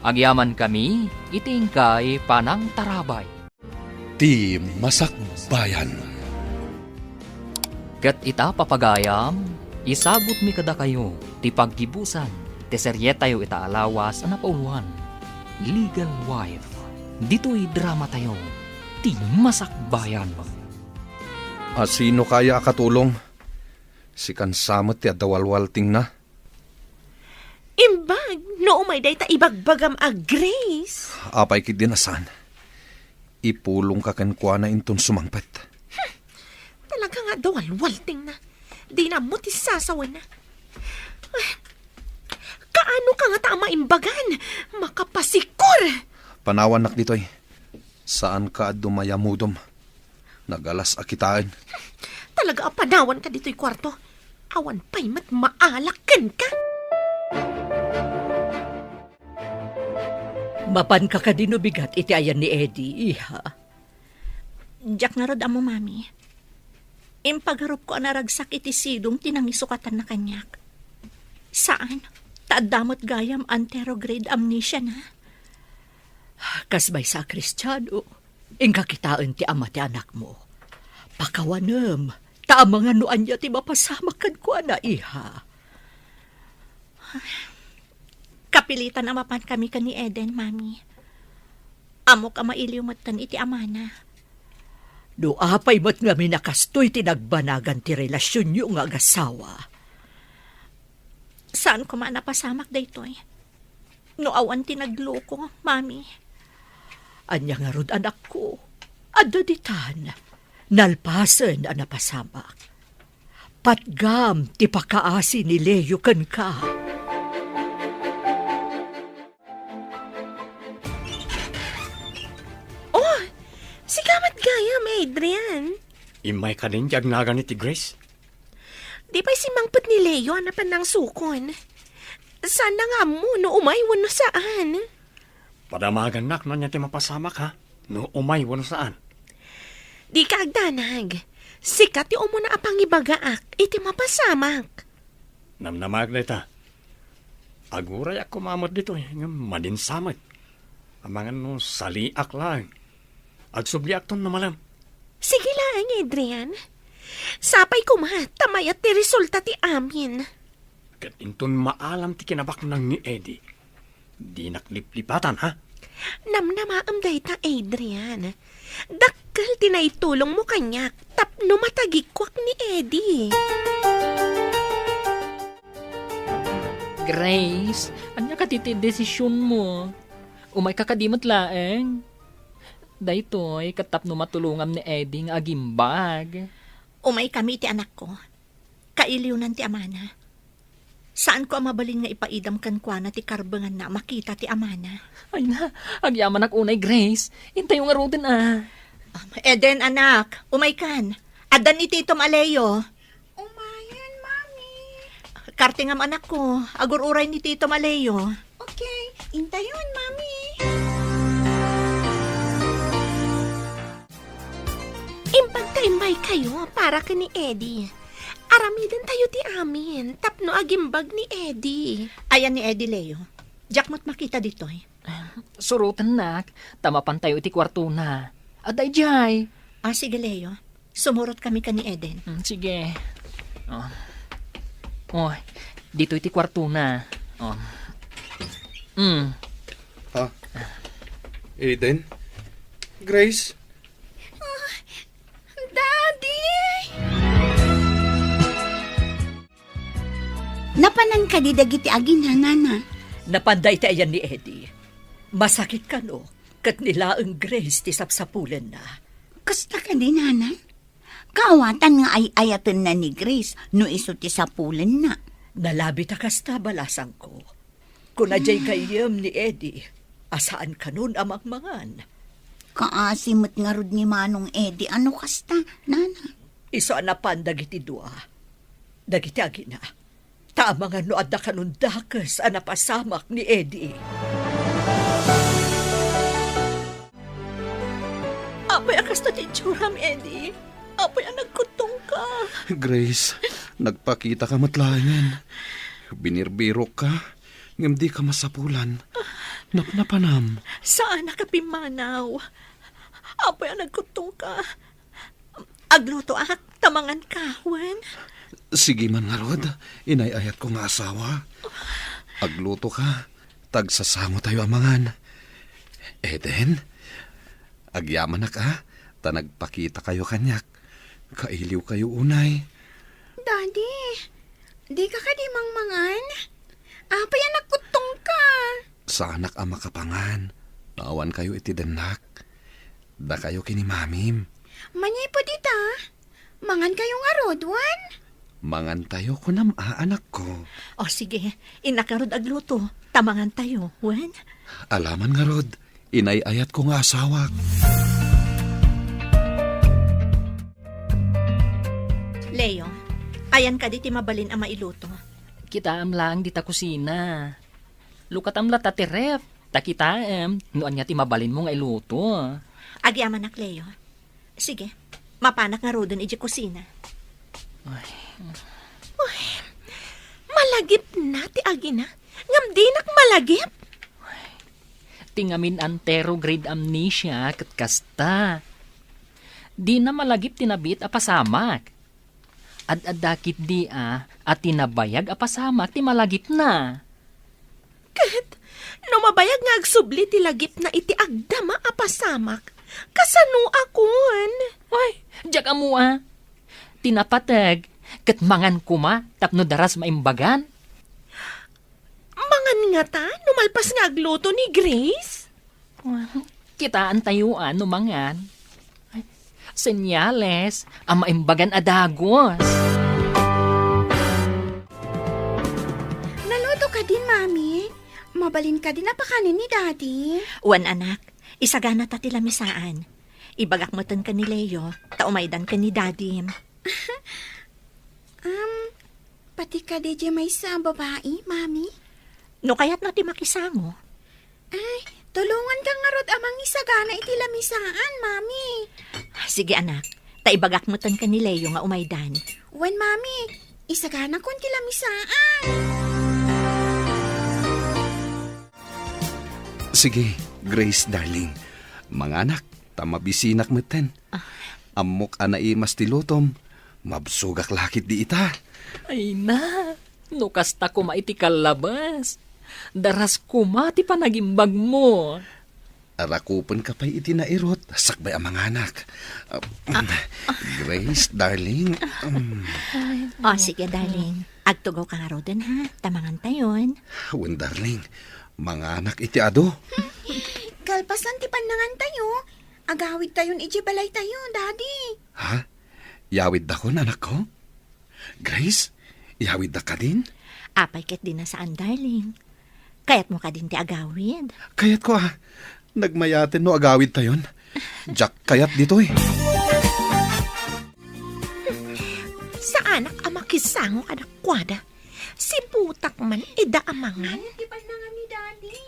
Agyaman kami itingkay panang tarabay. Ti Masakbayan. Kat ita papagayam, isagot mi kada kayo ti paggibusan ti serye tayo itaalawas na pauluhan. Legal wife. Dito'y drama tayo, ti masakbayan. Asino kaya akatulong? Si kansamot ti adawalwalting na. Imbag no umay day ta ibagbagam a Grace. Apay kit dinasan. Ipulong ka kankwana intun sumangpet. Talaga nga daw walwalting na. Di na mo ti sasawan na. Kaano ka nga ta maimbagan? Makapasikur! Panawan nak ditoy. Saan ka dumayamudom? Nagalas akitaan. Talaga apanawan ka dito'y kwarto. Awan pa'y mat maalakan ka. Mapan ka kadino bigat iti ayan ni Eddie, iha. Diyak nga rod amo, mami. Impagarup ko anaragsak iti sidong tinangisukatan na kanyak. Saan? Taadamot gayam anterograde amnesia na. Kasbay sa Kristiyano, ingkakitaan ti ama ti anak mo. Pakawanem, taamangan noan niya ti mapasamakan ko na, iha. Kapilitan amapan kami ka ni Eden, mami. Amo ka mailiwmatan iti amana. Doapay mat nga minakastoy tinagbanagan ti relasyon niyo nga agasawa. Saan ko napasamak daytoy? No awan tinagloko, mami. Anya nga rod anak ko, adaditan, nalpasen ang napasamak. Patgam ti pakaasi ni Leo kan ka. Oh, sigamat gayam, Adrian. Imay ka din jagnagan ni ti Grace. Di pa'y si Mangput ni Leo anapan ng sukon. Sana nga mo no umaywan no saan. Padamagan nak na niya ti mapasamak ha. No umay wano saan. Di ka agdanag. Sikat ti umo na apang ibagaak, iti mapasamak. Namnamag na ita. Aguray ako mamot dito nga madinsamag. Amangan no saliak lang. Agsubliak ton na malam. Sige lang, Adrian. Sapay ko tamayat ti resulta ti amin. Kat inton maalam ti kinabak ng ni Eddie. Di nakliplipatan ha. Namnamaam day ta, Adrian. Dakkel tinaitulong mo kanyak, tapno matagikwak ni Eddie. Grace, anya ka titi desisyon mo? Umay ka kadimot laeng. Daytoy, katapno matulungan ni Eddie nga agimbag. Umay kami ti anak ko. Kailiw nan ti amana. Saan ko mabalin nga ipaidam kan kwa na ti karbangan na makita ti amana? Ay na, agyaman ak unay, Grace. Intay yung arutin Eden, anak, umay kan. Adan ni Tito Maleo. Umayan, Mami. Kartingam anak ko, agururay ni Tito Maleo. Okay, intayon, Mami. Impagkaimbay kayo para ka ni Eddie. Aramidan tayo ti amin, tapno agimbag ni Eddie. Ayan ni Eddie Leo. Jack mo't makita dito eh. Surutan nak, tamapan tayo iti kwarto na. Aday jay. Sige Leo, sumurot kami ka ni Eden. Sige. Oh, dito iti kwarto na. Oh. Ha? Eden? Grace? Daddy! Napanan ka di dagiti agin ha, nana. Napanday ta ayan ni Eddie. Masakit ka no, kat nila ang Grace ti sapsapulan na. Kasta ka di, nana. Kaawatan nga ay ayatan na ni Grace no iso ti sapulan na. Nalabi ta kasta balasang ko. Kung ajay kayam ni Eddie, asaan ka nun amang mangan? Kaasimot nga rod ni Manong Eddie, ano kasta, nana? Iso anapan dagiti dua. Dagiti agina. Tama nga no adda kanun dakas anapasamak ni Eddie. Apay akas na titsuram, Eddie. Apay ang nagkutong ka. Grace, nagpakita ka matlayan. Binirbirok ka. Ngam di ka masapulan. Napnapanam. Saan nakapimanaw? Apay ang nagkutong ka. Agluto ak, tamangan kahwan. Sige man nga rod. Inayayat ko nga asawa. Agluto ka. Tagsasango tayo amangan. Eden, agyaman na ka. Ta nagpakita kayo kanyak. Kailiw kayo unay. Daddy, di ka kadimang mangan? Apa yan nagkutong ka? Sa anak ang makapangan. Naawan kayo iti denak. Da kayo kini mamim. Manyay po dita. Mangan kayong arodwan? Mangan tayo ko nam anak ko. O sige, inakarod agluto. Tamangan tayo, wen? Alaman nga rod. Inayayat ko nga asawa. Leo, ayan ka di ti mabalin ang mailuto. Kita am lang di ta kusina. Lukat am lata ti ref. Takita noan nga ti mabalin mo nga iluto. Agyaman ak, Leo. Sige, mapanak nga rodon iji kusina. Malagip na ti agina. Ngam di nak malagip. Tingamin antero grade amnesia kat kasta. Di na malagip tinabit apasamak. Ad-adakit di at tinabayag apasamak ti malagip na. Kat, no mabayag nga agsubli ti lagip na iti agdama apasamak. Kasano akon? Ay, diyak amu Tinapatag, kat mangan kuma, tapno daras maimbagan. Mangan nga ta, numalpas nga agluto ni Grace? Kitaan tayuan no mangan. Ay, senyales, ang maimbagan adagos. Naluto ka din, Mami. Mabalin ka din napakanin ni Daddy. Wan anak, isagana ta ti lamisaan. Ibagak mo ka ni Leo, taumaidan ka ni Daddy. Pati ka di may sa babae, Mami? No kayat na ti makisango. Ay, tulungan ka nga rod amang isagana iti lamisaan, mami. Sige anak, taibagak mo tan ka ni Leo nga umaydan. Wen, mami, isagana ko iti lamisaan. Sige, Grace, darling. Mga anak, tamabisinak meten. Amok anai mas tilutom. Mabsugak lakit di ita. Ay na, nukas ta kuma iti kalabas. Daras kuma ti panagimbag mo. Arakupan ka pa'y iti nairot. Sakbay ang mga anak. Grace, darling. O sige darling, agtugaw ka nga roden ha, tamangan tayon. Wen, darling. Mga anak iti ado. Kalpasan ti panangan tayo. Agawid tayon iti balay tayo, daddy. Ha? Yawid da ko, anak ko? Grace, yawid da ka din? Apay ket din na saan darling. Kayat mo ka din ti agawid. Kayat ko nagmayatin no agawid tayon. Jack kayat dito eh. Sa anak amakisango anak kwada. Si butak man idaamangan. Di panangan ni daddy.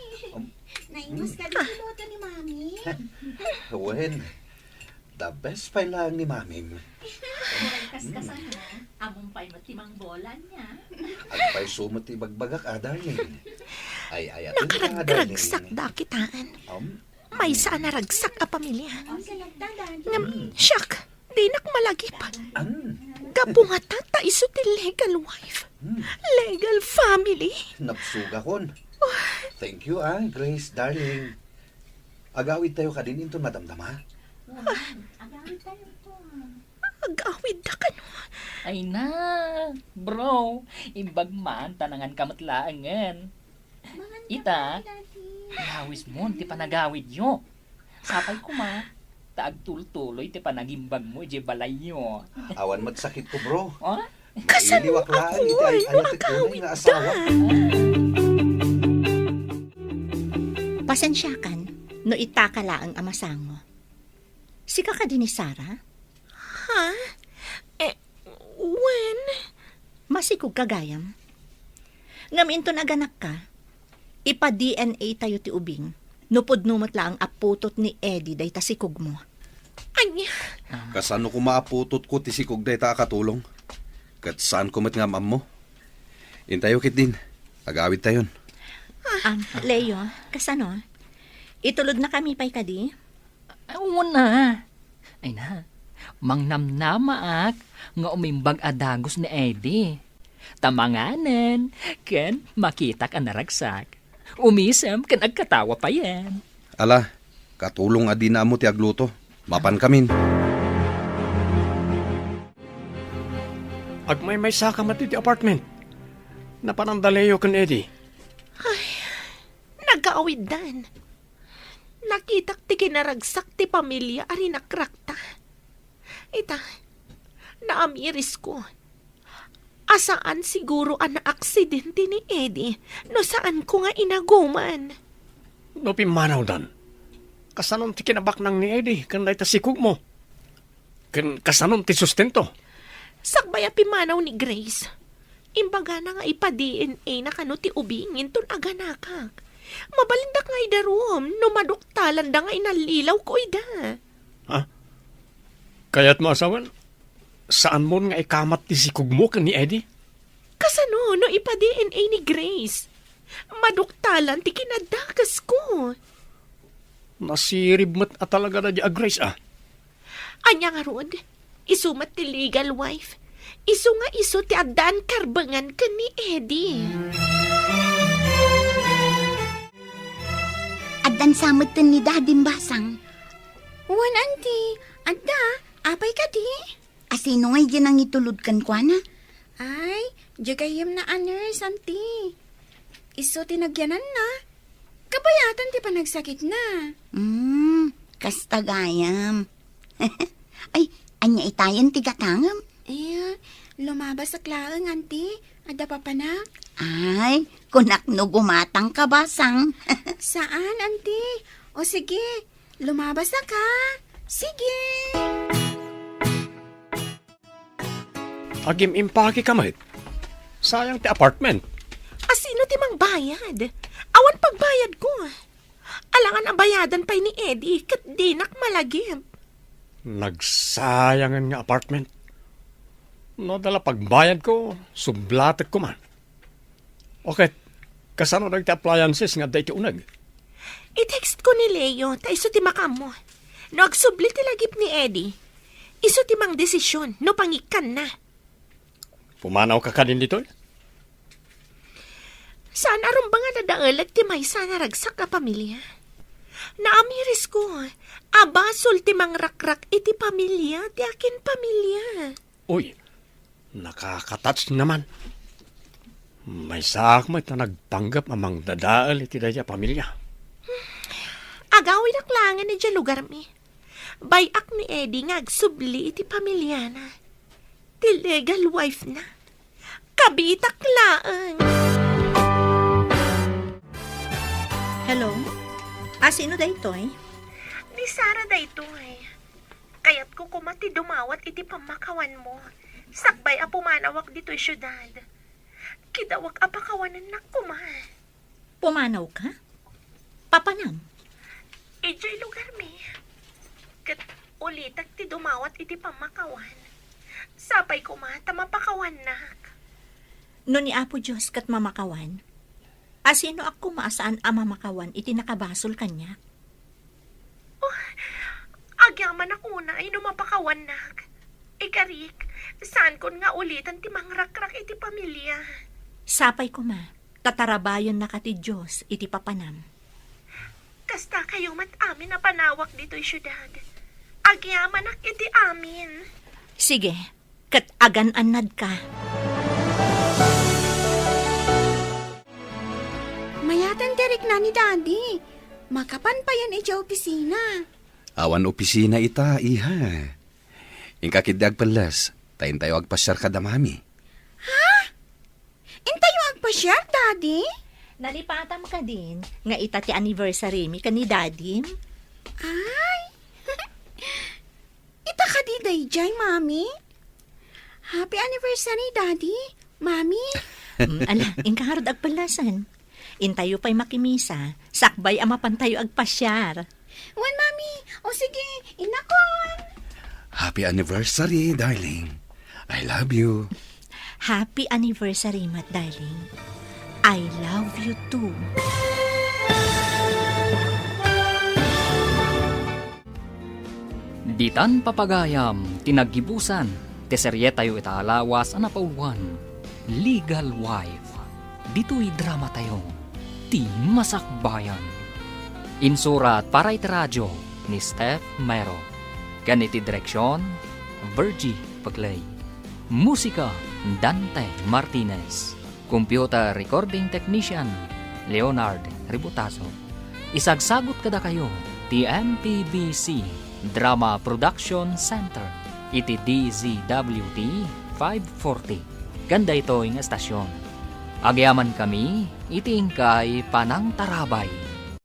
Naimas ka din luto ni mami. Wen, the best pa lang ni mami. Among pa'y matimang bolan niya. Agpay sumot ibagbagak, darling. Ay, atin Nakaragsak da kitaan. May saan naragsak a pamilya. Ngam, siyak, di nak malagipan. Gabungata ta iso ti legal wife. Legal family. Napsuga kon. Thank you, Grace, darling. Agawid tayo ka din into madamdama. Agawid da ka no. Ay na, bro, imbag man tanangan kamatlaangan. Ita, ihawis mo, ti panagawid yo. Sapay ko ma, taag tultuloy ti panagimbag mo, je balay yo. Awan magsakit ko, bro. Oh? Iliwak lang, iti ayat at tunay nga asawa. Pasensyakan, no itakala ang amasango. Sika ka din ni Sarah? Ha? When? Masikog kagayam. Ngam into naganak ka, ipa-DNA tayo ti ubing. Nupod numot lang ang aputot ni Eddie day tasikog mo. Anya? Kasano ko maaputot ko tisikog day ta katulong? Kat saan ko mat nga mam mo? Intayo kit din. Agawid tayon. Leo, kasano? Itulod na kami pa'y kadi? Ay, una. Ay na, mangnamnamaak nga umimbag adagos ni Eddie. Tamanganan, ken makita ka naragsak. Umisem, ken agkatawa pa yan. Ala, katulong adi na mo ti agluto. Mapan kamin. Agmay sa kamat iti apartment. Napanandalayo kan Eddie. Nagaawid dan. Nakitak ti kinaragsak ti pamilya ari nakrakta. Ita, naamiris ko. Asaan siguro ang aksidente ni Eddie no saan ko nga inaguman. No pimanaw dan. Kasanon ti kinabaknang ni Eddie kan day tasikog mo. Kan kasanon ti sustento. Sakbaya pimanaw ni Grace. Imbaga na nga ipa-DNA na kano ti ubingin ton aganakak. Mabalindak nga idarom, no maduktalan da nga inalilaw ko ida. Ha? Kaya't maasawan, saan mo nga ikamat ti sikog mo kan ni Eddie? Kasano no ipa-DNA ni Grace? Maduktalan ti kinadakas ko. Nasirib mat at talaga na di Grace Anya nga rod, isumat ti legal wife. Isu nga isu ti adan karbangan ka ni Eddie. Adan samot ni Daddy Basang. Wan, auntie. Adda, apay ka di? Asino nga yan ang itulod kan kwa na? Ay, jagayim na nurse, auntie. Iso tinagyanan na. Kabayatan ti panagsakit na. Kastagayam. Ay, anya itayan tigatangam. Iya, lumabas sa klaang, auntie. Adda pa panak. Ay, kunak no gumatang ka Basang. Saan, auntie? O sige, lumabas na ka. Sige. Agim impaki kamay. Sayang ti apartment. Asino ti mang bayad. Awan pagbayad ko. Alangan ang bayadan pa ni Eddie kat dinak malagip. Nagsayangan nga apartment. No, dala pagbayad ko, sublatek ko man. Okay, kasano nagti appliances nga dahi ti unag? I-text ko ni Leo, ta iso ti makam mo. No, agsubli ti lagip ni Eddie. Iso ti mang desisyon, no pangikan na. Pumanaw ka ka din dito? Saan aron ba nga nadaalag ti may sana ragsak ka pamilya? Naamiris ko, abasol ti mang rakrak iti pamilya, ti akin pamilya. Uy, nakakatats naman. May saak mo ito nagpanggap amang dadaal iti daya pamilya. Agawin aklangan na dyan lugar mi. Bayak ni Eddie nga agsubli iti pamilya na. Ti legal wife na. Kabitak laang. Hello? Sino da ito eh? Ni Sarah da ito eh. Kaya't ko kumati dumawat iti pamakawan mo. Sakbay a pumanawak dito'y syudad. Kidawak a pakawanan na kuma. Pumanaw ka? Papanam? Ijay lugar mi. Kat ulitak ti dumawat iti pamakawan. Sapay kumata mapakawan nak. No ni Apo Diyos kat mamakawan. Sino ako maasaan ang mamakawan iti nakabasol kanya? Agyaman ako na ay numapakawan nak. Ikarik, saan kon nga ulitan ti mangrakrak iti pamilya. Sapay ko ma, tatarabayon na ka ti Diyos iti papanam. Kasta kayo mat amin na panawak dito'y syudad. Agyaman ak iti amin. Sige, kat agan-anad ka. Mayatan direk na ni Daddy. Makapan pa yan iti opisina. Awan opisina ita, iha. Ingkakidag palas, tayin tayo agpasyar ka da mami. Intayo agpa-share, Daddy? Nalipatam ka din, nga ita ti anniversary mi ka ni Daddy. Ay! Ita ka di dayjay, Mami. Happy anniversary, Daddy. Mami. Ala, ingkaharod agpalasan. Intayo pa'y makimisa, sakbay ama pantayo agpasyar. Wan, Mami. O sige, inakon. Happy anniversary, darling. I love you. Happy anniversary, Mat darling. I love you too. Ditan papagayam, tinaggibusan, teserye tayo itaalawas ang napauluan. Legal Wife. Dito'y drama tayo, ti masakbayan. Insurat para iti radyo ni Steph Mero. Ganiti direksyon, Virgie Paglay. Musika, Dante Martinez. Computer Recording Technician, Leonard Ributaso. Isagsagot kada kayo, ti MPBC Drama Production Center. Iti DZWT 540. Ganda ito yung estasyon. Agyaman kami, iti ingkay Panang Tarabay.